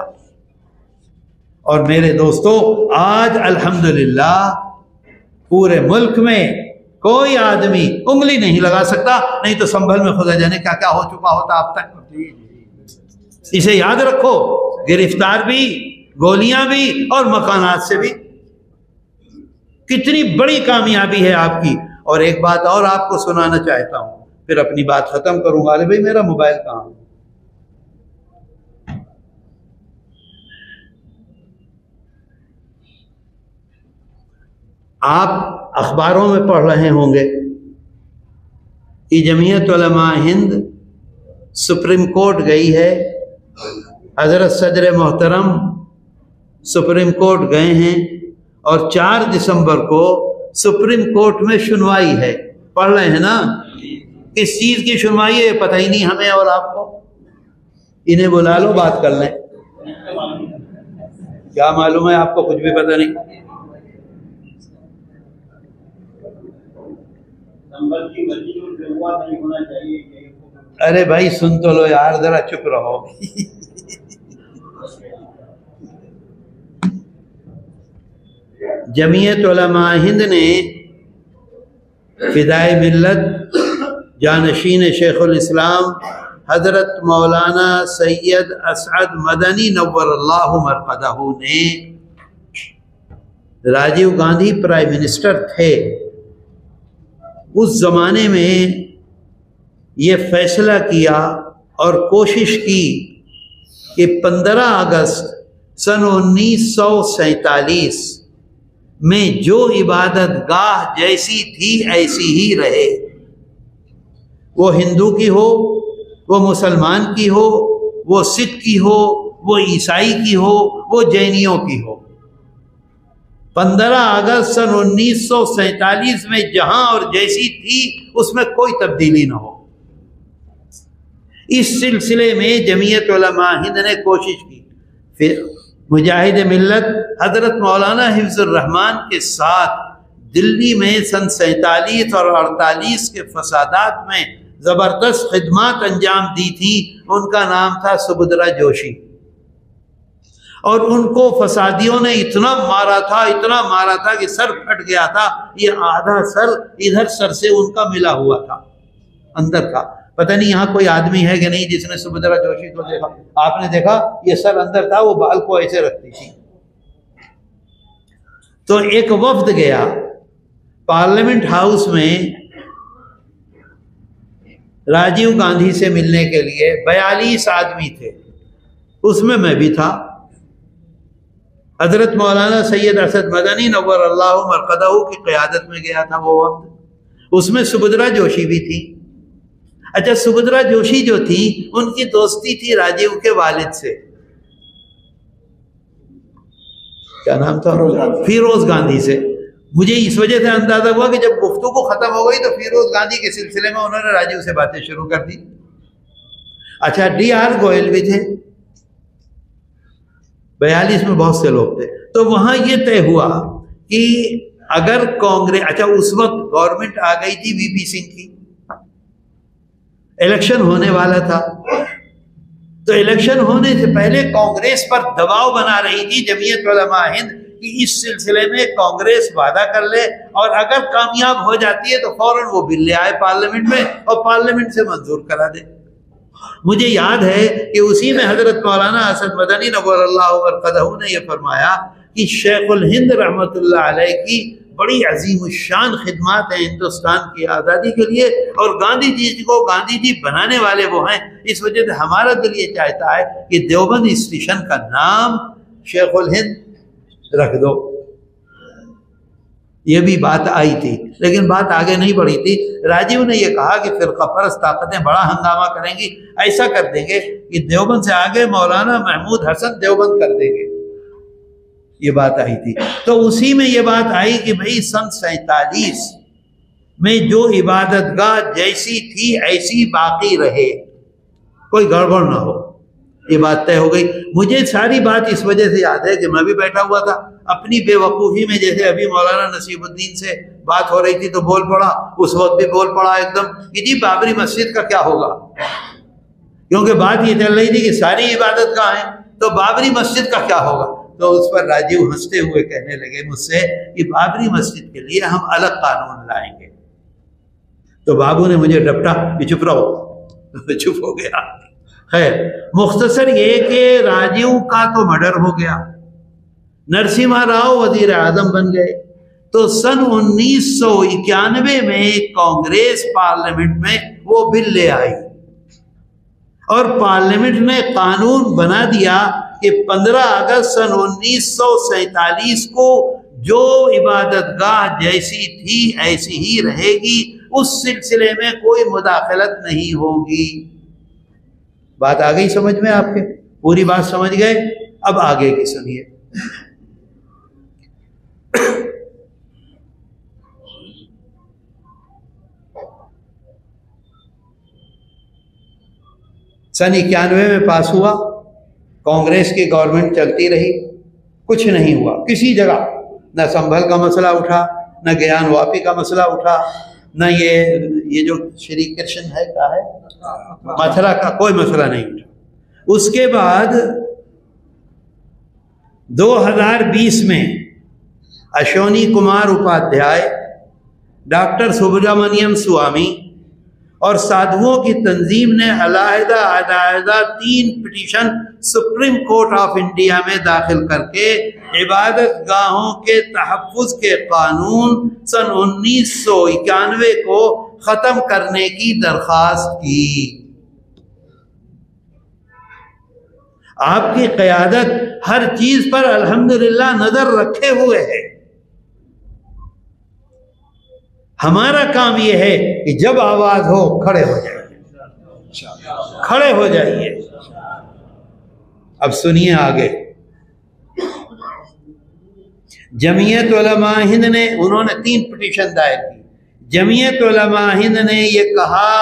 اور میرے دوستو آج الحمدللہ پورے ملک میں کوئی آدمی انگلی نہیں لگا سکتا، نہیں تو سنبھل میں خدا جانے کیا کیا ہو چکا ہوتا اب تک۔ اسے یاد رکھو، گرفتار بھی، گولیاں بھی اور مکانات سے بھی۔ کتنی بڑی کامیابی ہے آپ کی۔ اور ایک بات اور آپ کو سنانا چاہتا ہوں، پھر اپنی بات ختم کروں گا۔ ارے بھائی میرا موبائل کہاں ہے؟ آپ اخباروں میں پڑھ رہے ہوں گے کہ جمعیت علماء ہند سپریم کورٹ گئی ہے حضرت صدر محترم سپریم کورٹ گئے ہیں اور 4 دسمبر کو سپریم کورٹ میں سنوائی ہے. پڑھ رہے ہیں نا؟ کس چیز کی سنوائی ہے پتہ ہی نہیں ہمیں اور آپ کو. انہیں بلا لو بات کر لیں. کیا معلوم ہے آپ کو؟ کچھ بھی پتہ نہیں. ارے بھائی سن تو لو یار، ذرا چپ رہو. جمعیت علماء ہند نے فدائے ملت جانشین شیخ الاسلام حضرت مولانا سید اسعد مدنی نور اللہ مرقدہ نے، راجیو گاندھی پرائم منسٹر تھے اس زمانے میں، یہ فیصلہ کیا اور کوشش کی کہ 15 اگست سن 1947 میں جو عبادت گاہ جیسی تھی ایسی ہی رہے. وہ ہندو کی ہو، وہ مسلمان کی ہو، وہ سکھ کی ہو، وہ عیسائی کی ہو، وہ جینیوں کی ہو. 15 اگست سن 1947 میں جہاں اور جیسی تھی اس میں کوئی تبدیلی نہ ہو. اس سلسلے میں جمعیت علماء ہند نے کوشش کی. پھر مجاہد ملت حضرت مولانا حفظ الرحمان کے ساتھ دلی میں سن 47 اور 48 کے فسادات میں زبردست خدمات انجام دی تھی. ان کا نام تھا سبھدرا جوشی، اور ان کو فسادیوں نے اتنا مارا تھا کہ سر پھٹ گیا تھا. یہ آدھا سر ادھر سر سے ان کا ملا ہوا تھا اندر کا. پتہ نہیں یہاں کوئی آدمی ہے کہ نہیں جس نے سبھدرا جوشی کو دیکھا؟ آپ نے دیکھا؟ یہ سر اندر تھا، وہ بال کو ایسے رکھتی تھی. تو ایک وفد گیا پارلیمنٹ ہاؤس میں راجیو گاندھی سے ملنے کے لیے. 42 آدمی تھے، اس میں بھی تھا. حضرت مولانا سید اسد مدنی نور اللہ مرقدہ کی قیادت میں گیا تھا وہ وفد. اس میں سبھدرا جوشی بھی تھی. اچھا، سبھدرا جوشی جو تھی ان کی دوستی تھی راجیو کے والد سے. کیا نام تھا؟ فیروز گاندھی سے. مجھے اس وجہ سے اندازہ ہوا کہ جب گفتگو ختم ہو گئی تو فیروز گاندھی کے سلسلے میں انہوں نے راجیو سے باتیں شروع کر دی. اچھا، ڈی آر گوئل بھی تھے. 42 میں بہت سے لوگ تھے. تو وہاں یہ طے ہوا کہ اگر کانگریس، اچھا اس وقت گورنمنٹ آ گئی تھی وی پی سنگھ کی، الیکشن ہونے والا تھا. تو الیکشن ہونے سے پہلے کانگریس پر دباؤ بنا رہی تھی جمعیت علماء ہند کہ اس سلسلے میں کانگریس وعدہ کر لے، اور اگر کامیاب ہو جاتی ہے تو فوراً وہ بل لے آئے پارلیمنٹ میں اور پارلیمنٹ سے منظور کرا دے. مجھے یاد ہے کہ اسی میں حضرت مولانا اسد مدنی نور اللہ مرقدہ نے یہ فرمایا کہ شیخ الہند رحمۃ اللہ علیہ کی بڑی عظیم الشان خدمات ہیں ہندوستان کی آزادی کے لیے، اور گاندھی جی کو گاندھی جی بنانے والے وہ ہیں. اس وجہ سے ہمارا دل یہ چاہتا ہے کہ دیوبند اسٹیشن کا نام شیخ الہند رکھ دو. یہ بھی بات آئی تھی لیکن بات آگے نہیں بڑھی تھی. راجیو نے یہ کہا کہ فرقہ پرست طاقتیں بڑا ہنگامہ کریں گی، ایسا کر دیں گے کہ دیوبند سے آگے مولانا محمود حسن دیوبند کر دیں گے. یہ بات آئی تھی. تو اسی میں یہ بات آئی کہ بھئی سن 47 میں جو عبادت گاہ جیسی تھی ایسی باقی رہے، کوئی گڑبڑ نہ ہو. یہ بات طے ہو گئی. مجھے ساری بات اس وجہ سے یاد ہے کہ میں بھی بیٹھا ہوا تھا اپنی بے وقوفی میں. جیسے ابھی مولانا نصیب الدین سے بات ہو رہی تھی تو بول پڑا، اس وقت بھی بول پڑا ایک دم کہ جی بابری مسجد کا کیا ہوگا، کیونکہ بات یہ چل رہی تھی کہ ساری عبادت گاہ ہیں تو بابری مسجد کا کیا ہوگا. تو اس پر راجیو ہنستے ہوئے کہنے لگے مجھ سے کہ بابری مسجد کے لیے ہم الگ قانون لائیں گے. تو بابو نے مجھے ڈپٹا کہ چپ رہو. چپ ہو گیا. خیر، مختصر یہ کہ راجیو کا تو مرڈر ہو گیا، نرسمہا راؤ وزیر اعظم بن گئے. تو سن 1991 میں کانگریس پارلیمنٹ میں وہ بل لے آئی اور پارلیمنٹ نے قانون بنا دیا کہ 15 اگست سن 1947 کو جو عبادت گاہ جیسی تھی ایسی ہی رہے گی، اس سلسلے میں کوئی مداخلت نہیں ہوگی. بات آ گئی سمجھ میں آپ کے؟ پوری بات سمجھ گئے؟ اب آگے کی سنیے. سن 91 میں پاس ہوا، کانگریس کی گورنمنٹ چلتی رہی، کچھ نہیں ہوا کسی جگہ. نہ سنبھل کا مسئلہ اٹھا، نہ گیان واپی کا مسئلہ اٹھا، نہ یہ جو شری کرشن ہے کیا ہے متھرا کا کوئی مسئلہ نہیں اٹھا. اس کے بعد 2020 میں اشونی کمار اپادھیائے، ڈاکٹر سبرامنیم سوامی اور سادھوؤں کی تنظیم نے علیحدہ 3 petition supreme court of India میں داخل کر کے عبادت گاہوں کے تحفظ کے قانون سن 1991 کو ختم کرنے کی درخواست کی. آپ کی قیادت ہر چیز پر الحمدللہ نظر رکھے ہوئے ہے. ہمارا کام یہ ہے کہ جب آواز ہو کھڑے ہو جائیے، کھڑے ہو جائیے. اب سنیے آگے. جمعیت علماء ہند نے، انہوں نے 3 پٹیشن دائر کی. جمعیت علماء ہند نے یہ کہا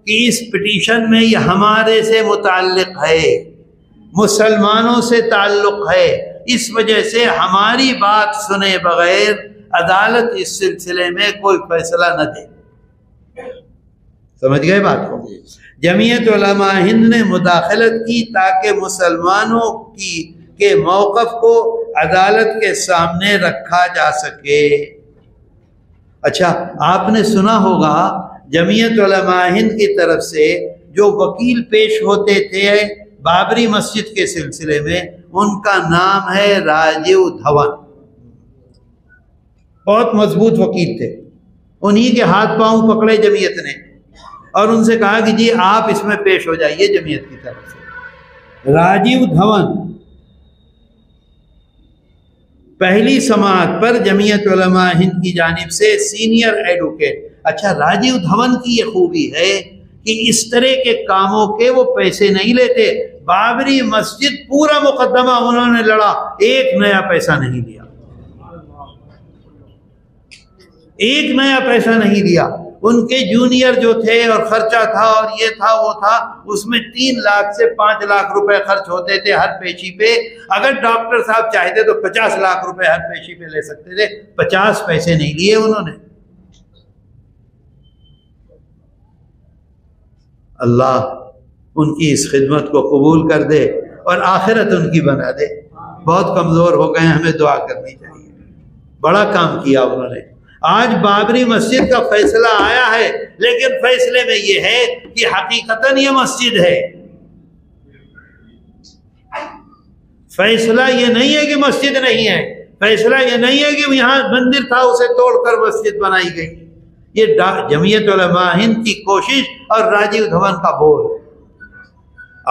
کہ اس پٹیشن میں یہ ہمارے سے متعلق ہے، مسلمانوں سے تعلق ہے، اس وجہ سے ہماری بات سنے بغیر عدالت اس سلسلے میں کوئی فیصلہ نہ دے. سمجھ گئے بات کو؟ جمعیت علماء ہند نے مداخلت کی تاکہ مسلمانوں کے موقف کو عدالت کے سامنے رکھا جا سکے. اچھا، آپ نے سنا ہوگا جمعیت علماء ہند کی طرف سے جو وکیل پیش ہوتے تھے بابری مسجد کے سلسلے میں، ان کا نام ہے راجیو دھون. بہت مضبوط وکیل تھے. انہی کے ہاتھ پاؤں پکڑے جمعیت نے اور ان سے کہا کہ جی آپ اس میں پیش ہو جائیے جمعیت کی طرف سے. راجیو دھون پہلی سماعت پر جمعیت علماء ہند کی جانب سے سینئر ایڈوکیٹ. اچھا، راجیو دھون کی یہ خوبی ہے کہ اس طرح کے کاموں کے وہ پیسے نہیں لیتے. بابری مسجد پورا مقدمہ انہوں نے لڑا، ایک نیا پیسہ نہیں لیا، ایک نیا پیسہ نہیں دیا. ان کے جونیئر جو تھے اور خرچہ تھا اور یہ تھا وہ تھا، اس میں 3 لاکھ سے 5 لاکھ روپے خرچ ہوتے تھے ہر پیشی پہ. اگر ڈاکٹر صاحب چاہتے تو 50 لاکھ روپے ہر پیشی پہ لے سکتے تھے. 50 پیسے نہیں لیے انہوں نے. اللہ ان کی اس خدمت کو قبول کر دے اور آخرت ان کی بنا دے. بہت کمزور ہو گئے، ہمیں دعا کرنی چاہیے. بڑا کام کیا انہوں نے. آج بابری مسجد کا فیصلہ آیا ہے، لیکن فیصلے میں یہ ہے کہ حقیقتاً یہ مسجد ہے. فیصلہ یہ نہیں ہے کہ مسجد نہیں ہے، فیصلہ یہ نہیں ہے کہ یہاں مندر تھا اسے توڑ کر مسجد بنائی گئی. یہ جمعیت علماء ہند کی کوشش اور راجیو دھون کا بول.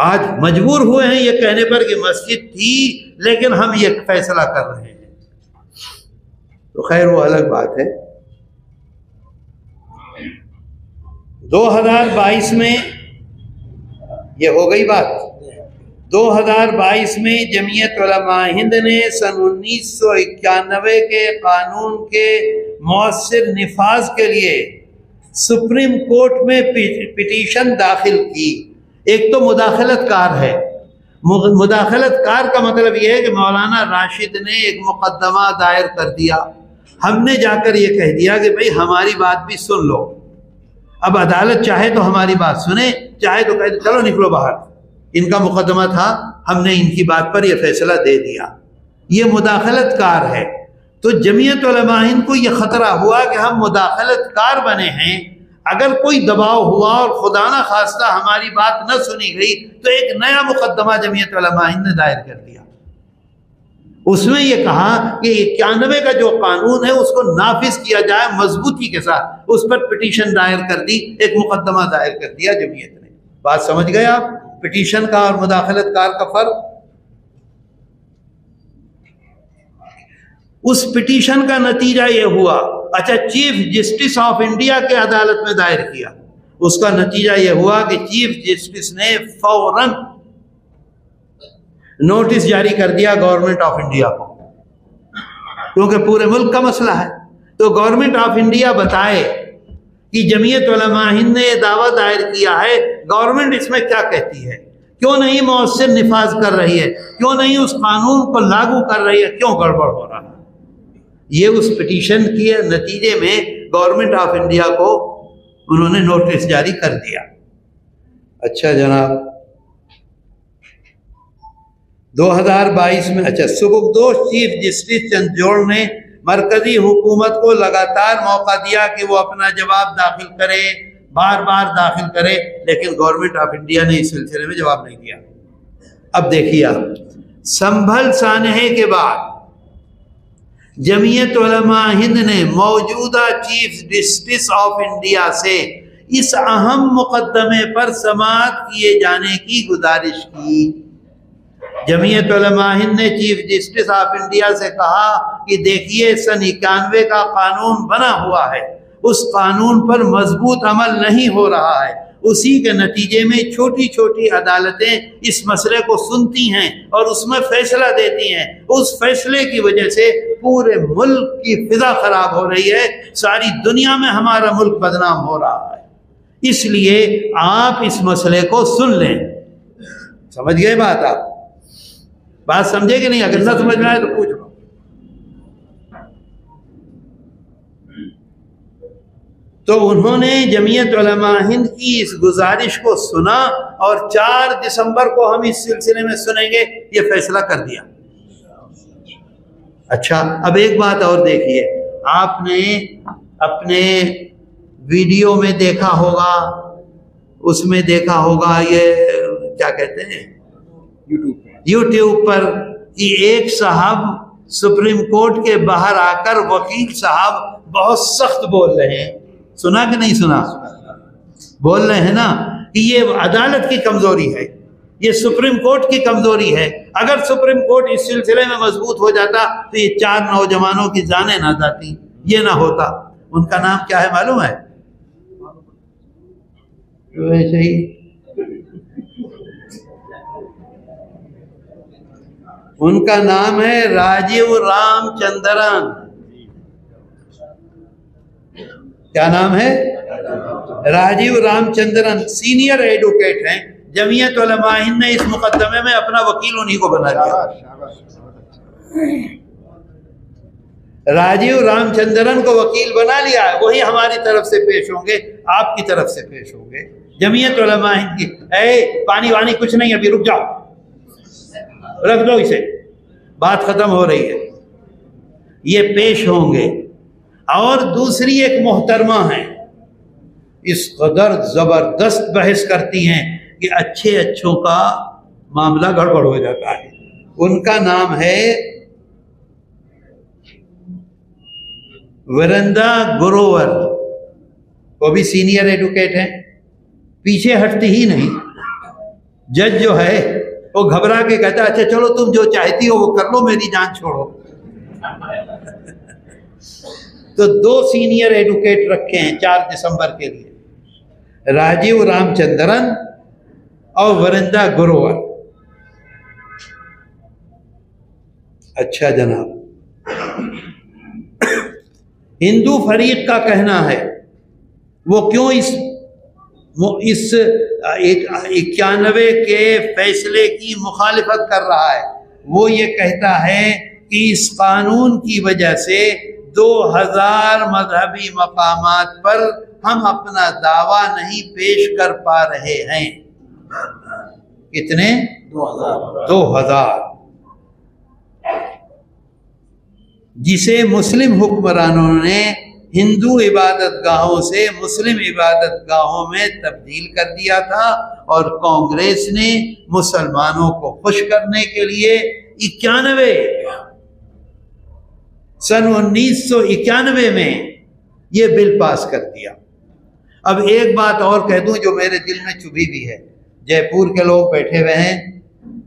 آج مجبور ہوئے ہیں یہ کہنے پر کہ مسجد تھی، لیکن ہم یہ فیصلہ کر رہے ہیں. تو خیر وہ الگ بات ہے. 2022 میں یہ ہو گئی بات. 2022 میں جمعیت علماء ہند نے سن 1991 کے قانون کے مؤثر نفاذ کے لیے سپریم کورٹ میں پٹیشن داخل کی. ایک تو مداخلت کار ہے. مداخلت کار کا مطلب یہ ہے کہ مولانا راشد نے ایک مقدمہ دائر کر دیا، ہم نے جا کر یہ کہہ دیا کہ بھئی ہماری بات بھی سن لو. اب عدالت چاہے تو ہماری بات سنے، چاہے تو کہے چلو نکلو باہر. ان کا مقدمہ تھا، ہم نے ان کی بات پر یہ فیصلہ دے دیا. یہ مداخلت کار ہے. تو جمعیت علماء ہند کو یہ خطرہ ہوا کہ ہم مداخلت کار بنے ہیں، اگر کوئی دباؤ ہوا اور خدا نہ خواستہ ہماری بات نہ سنی گئی تو ایک نیا مقدمہ جمعیت علماء ہند نے دائر کر دیا. اس میں یہ کہا کہ 91 کا جو قانون ہے اس کو نافذ کیا جائے مضبوطی کے ساتھ. اس پر پٹیشن دائر کر دی، ایک مقدمہ دائر کر دیا جمعیت نے. بات سمجھ گئے آپ؟ پٹیشن کا اور مداخلت کار کا فرق. اس پٹیشن کا نتیجہ یہ ہوا، اچھا چیف جسٹس آف انڈیا کے عدالت میں دائر کیا، اس کا نتیجہ یہ ہوا کہ چیف جسٹس نے فوراً نوٹس جاری کر دیا گورنمنٹ آف انڈیا کو، کیونکہ پورے ملک کا مسئلہ ہے۔ تو گورنمنٹ آف انڈیا بتائے کہ جمعیت علماء ہند نے یہ دعویٰ دائر کیا ہے، گورنمنٹ اس میں کیا کہتی ہے، کیوں نہیں مؤثر نفاذ کر رہی ہے، کیوں نہیں اس قانون کو لاگو کر رہی ہے، کیوں گڑبڑ ہو رہا ہے۔ یہ اس پٹیشن کے نتیجے میں گورنمنٹ آف انڈیا کو انہوں نے نوٹس جاری کر دیا۔ اچھا جناب، 2022 میں سبکدوش چیف جسٹس چندرچوڑ نے مرکزی حکومت کو لگاتار موقع دیا کہ وہ اپنا جواب داخل کرے، بار بار داخل کرے، لیکن گورنمنٹ آف انڈیا نے اس سلسلے میں جواب نہیں دیا۔ اب دیکھیے آپ، سنبھل سانحے کے بعد جمعیت علماء ہند نے موجودہ چیف جسٹس آف انڈیا سے اس اہم مقدمے پر سماعت کیے جانے کی گزارش کی۔ جمعیت علماء ہند نے چیف جسٹس آف انڈیا سے کہا کہ دیکھیے، سن 91 کا قانون بنا ہوا ہے، اس قانون پر مضبوط عمل نہیں ہو رہا ہے، اسی کے نتیجے میں چھوٹی چھوٹی عدالتیں اس مسئلے کو سنتی ہیں اور اس میں فیصلہ دیتی ہیں، اس فیصلے کی وجہ سے پورے ملک کی فضا خراب ہو رہی ہے، ساری دنیا میں ہمارا ملک بدنام ہو رہا ہے، اس لیے آپ اس مسئلے کو سن لیں۔ سمجھ گئے بات؟ آپ بات سمجھے کہ نہیں؟ اگر نہ سمجھ میں آئے تو پوچھ لو۔ تو انہوں نے جمعیت علماء ہند کی اس گزارش کو سنا اور 4 دسمبر کو ہم اس سلسلے میں سنیں گے، یہ فیصلہ کر دیا۔ اچھا، اب ایک بات اور دیکھیے، آپ نے اپنے ویڈیو میں دیکھا ہوگا، اس میں دیکھا ہوگا، یہ کیا کہتے ہیں، یوٹیوب پر، کہ ایک صاحب سپریم کورٹ کے باہر آ کر وکیل صاحب بہت سخت بول رہے ہیں، سنا کہ نہیں سنا؟ بول رہے ہیں نا کہ یہ عدالت کی کمزوری ہے، یہ سپریم کورٹ کی کمزوری ہے، اگر سپریم کورٹ اس سلسلے میں مضبوط ہو جاتا تو یہ 4 نوجوانوں کی جانیں نہ جاتی، یہ نہ ہوتا۔ ان کا نام کیا ہے معلوم ہے؟ ویسے ہی ان کا نام ہے راجیو رام چندرن۔ کیا نام ہے؟ راجیو رام چندرن، سینئر ایڈوکیٹ ہیں، جمعیت علماء ہند نے اس مقدمے میں اپنا وکیل انہی کو بنا دیا۔ راجیو رام چندرن کو وکیل بنا لیا ہے، وہی ہماری طرف سے پیش ہوں گے، آپ کی طرف سے پیش ہوں گے، جمعیت علماء ہند کی۔ اے پانی وانی کچھ نہیں، ابھی رک جاؤ، رکھ دو اسے، بات ختم ہو رہی ہے، یہ پیش ہوں گے۔ اور دوسری ایک محترمہ ہیں، اس قدر زبردست بحث کرتی ہیں کہ اچھے اچھوں کا معاملہ گڑبڑ ہو جاتا ہے، ان کا نام ہے ورندا گروور، وہ بھی سینئر ایڈوکیٹ ہیں، پیچھے ہٹتی ہی نہیں۔ جج جو ہے وہ گھبرا کے کہتا ہے اچھا چلو تم جو چاہتی ہو وہ کر لو، میری جان چھوڑو۔ تو 2 سینئر ایڈوکیٹ رکھے ہیں 4 دسمبر کے لیے، راجیو رام چندرن اور ورندا گروور۔ اچھا جناب، ہندو فریق کا کہنا ہے وہ کیوں اس 91 کے فیصلے کی مخالفت کر رہا ہے۔ وہ یہ کہتا ہے کہ اس قانون کی وجہ سے 2000 مذہبی مقامات پر ہم اپنا دعویٰ نہیں پیش کر پا رہے ہیں۔ کتنے؟ 2000، جسے مسلم حکمرانوں نے ہندو عبادت گاہوں سے مسلم عبادت گاہوں میں تبدیل کر دیا تھا، اور کانگریس نے مسلمانوں کو خوش کرنے کے لیے 1991 میں یہ بل پاس کر دیا۔ اب ایک بات اور کہہ دوں جو میرے دل میں چبھی بھی ہے، جے پور کے لوگ بیٹھے ہوئے ہیں،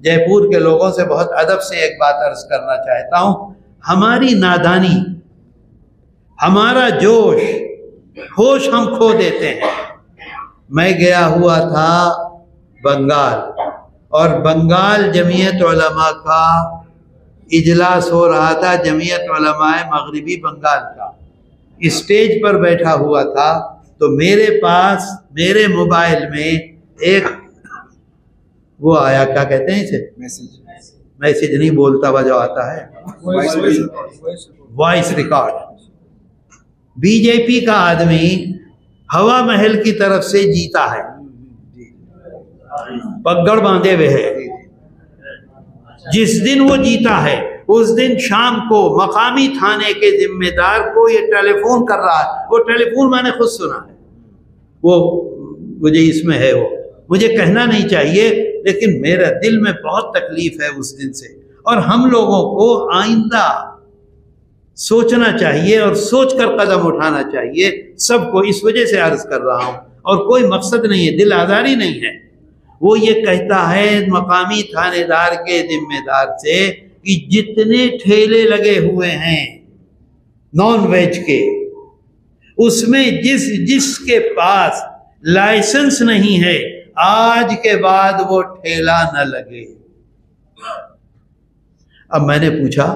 جے پور کے لوگوں سے بہت ادب سے ایک بات عرض کرنا چاہتا ہوں۔ ہماری نادانی، ہمارا جوش، ہوش ہم کھو دیتے ہیں۔ میں گیا ہوا تھا بنگال، اور بنگال جمعیت علماء کا اجلاس ہو رہا تھا، جمعیت علماء مغربی بنگال کا، اسٹیج پر بیٹھا ہوا تھا، تو میرے پاس میرے موبائل میں ایک وہ آیا، کیا کہتے ہیں اسے، میسج نہیں بولتا ہوا جو آتا ہے، وائس ریکارڈ. بی جے پی کا آدمی ہوا محل کی طرف سے جیتا ہے، پگڑ باندھے ہوئے ہے. جس دن وہ جیتا ہے اس دن شام کو مقامی تھانے کے ذمہ دار کو یہ ٹیلی فون کر رہا ہے. وہ ٹیلی فون میں نے خود سنا ہے، وہ مجھے اس میں ہے، وہ مجھے کہنا نہیں چاہیے لیکن میرا دل میں بہت تکلیف ہے اس دن سے. اور ہم لوگوں کو آئندہ سوچنا چاہیے اور سوچ کر قدم اٹھانا چاہیے سب کو. اس وجہ سے عرض کر رہا ہوں، اور کوئی مقصد نہیں ہے، دل آزاری نہیں ہے. وہ یہ کہتا ہے مقامی تھانے دار کے ذمہ دار سے کہ جتنے ٹھیلے لگے ہوئے ہیں نان ویج کے، اس میں جس کے پاس لائسنس نہیں ہے آج کے بعد وہ ٹھیلا نہ لگے. اب میں نے پوچھا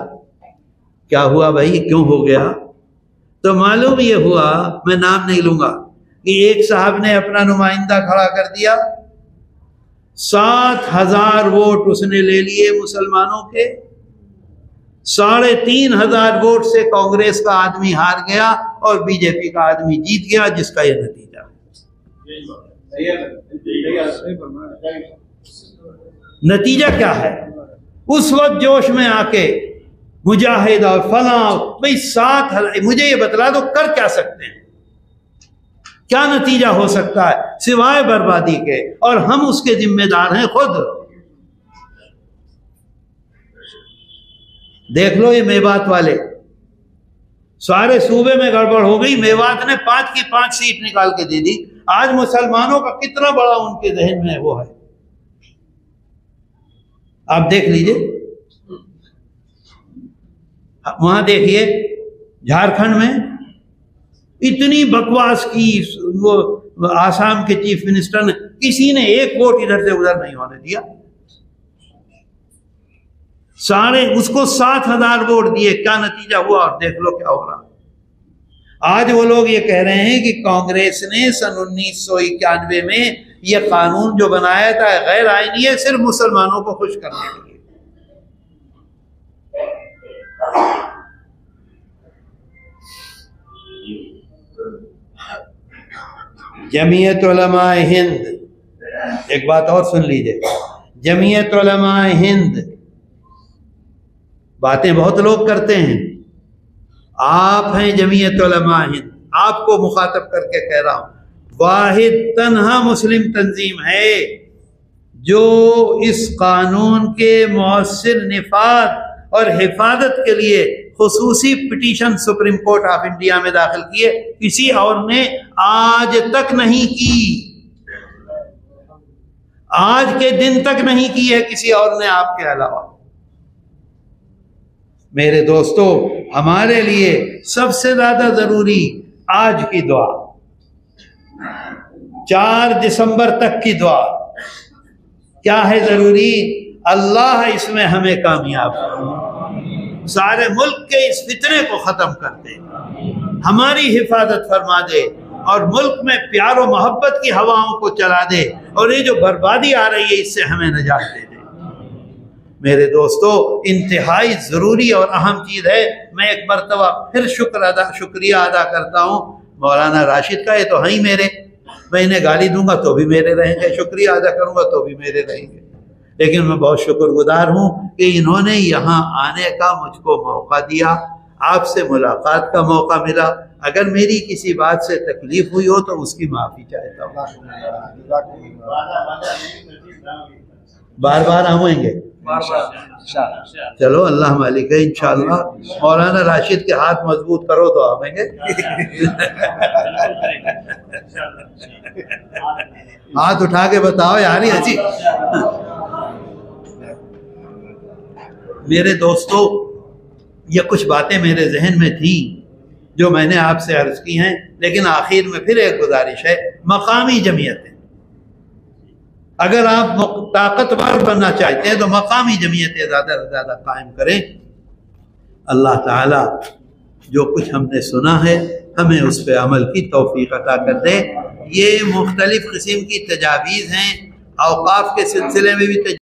کیا ہوا بھائی، کیوں ہو گیا؟ تو معلوم یہ ہوا، میں نام نہیں لوں گا، کہ ایک صاحب نے اپنا نمائندہ کھڑا کر دیا، 7,000 ووٹ اس نے لے لیے مسلمانوں کے، 3,500 ووٹ سے کانگریس کا آدمی ہار گیا اور بی جے پی کا آدمی جیت گیا، جس کا یہ نتیجہ ہے. نتیجہ کیا ہے؟ اس وقت جوش میں آ کے مجاہد اور فلاں، بھائی 7,000، مجھے یہ بتلا دو کر کیا سکتے ہیں، کیا نتیجہ ہو سکتا ہے سوائے بربادی کے، اور ہم اس کے ذمہ دار ہیں خود. دیکھ لو یہ میوات والے، سارے صوبے میں گڑبڑ ہو گئی، میوات نے 5 کی 5 سیٹ نکال کے دے دی. آج مسلمانوں کا کتنا بڑا ان کے ذہن میں وہ ہے، آپ دیکھ لیجئے. وہاں دیکھیے جھارکھنڈ میں اتنی بکواس کی، وہ آسام کے چیف منسٹر نے، کسی نے ایک ووٹ ادھر سے ادھر نہیں ہونے دیا، سارے اس کو 7,000 ووٹ دیے. کیا نتیجہ ہوا؟ اور دیکھ لو کیا ہو رہا. آج وہ لوگ یہ کہہ رہے ہیں کہ کانگریس نے سن 1991 میں یہ قانون جو بنایا تھا غیر آئینی ہے، صرف مسلمانوں کو خوش کرنے کے لیے. جمعیت علماء ہند، ایک بات اور سن لیجئے، جمعیت علماء ہند، باتیں بہت لوگ کرتے ہیں، آپ ہیں جمعیت علماء ہند، آپ کو مخاطب کر کے کہہ رہا ہوں، واحد تنہا مسلم تنظیم ہے جو اس قانون کے مؤثر نفاذ اور حفاظت کے لیے خصوصی petition supreme court of India میں داخل کیے. کسی اور نے آج تک نہیں کی، آج کے دن تک نہیں کی ہے کسی اور نے آپ کے علاوہ. میرے دوستو، ہمارے لیے سب سے زیادہ ضروری آج کی دعا، 4 دسمبر تک کی دعا. کیا ہے ضروری؟ اللہ اس میں ہمیں کامیاب کرے، سارے ملک کے اس فتنے کو ختم کر دے، ہماری حفاظت فرما دے، اور ملک میں پیار و محبت کی ہواؤں کو چلا دے، اور یہ جو بربادی آ رہی ہے اس سے ہمیں نجات دے دے. میرے دوستو، انتہائی ضروری اور اہم چیز ہے. میں ایک مرتبہ پھر شکریہ ادا کرتا ہوں مولانا راشد کا. یہ تو ہیں میرے، میں انہیں گالی دوں گا تو بھی میرے رہیں گے، شکریہ ادا کروں گا تو بھی میرے رہیں گے، لیکن میں بہت شکر گزار ہوں کہ انہوں نے یہاں آنے کا مجھ کو موقع دیا، آپ سے ملاقات کا موقع ملا. اگر میری کسی بات سے تکلیف ہوئی ہو تو اس کی معافی چاہتا ہوں. بار بار آئیں گے، چلو اللہ مالک ہے انشاءاللہ. مولانا راشد کے ہاتھ مضبوط کرو تو آئیں گے. ہاتھ اٹھا کے بتاؤ یار، اچھی. میرے دوستو، یہ کچھ باتیں میرے ذہن میں تھیں جو میں نے آپ سے عرض کی ہیں، لیکن آخر میں پھر ایک گزارش ہے. مقامی جمعیتیں، اگر آپ طاقتور بننا چاہتے ہیں تو مقامی جمعیتیں زیادہ سے زیادہ قائم کریں۔ اللہ تعالی جو کچھ ہم نے سنا ہے ہمیں اس پہ عمل کی توفیق عطا کر دے۔ یہ مختلف قسم کی تجاویز ہیں، اوقاف کے سلسلے میں بھی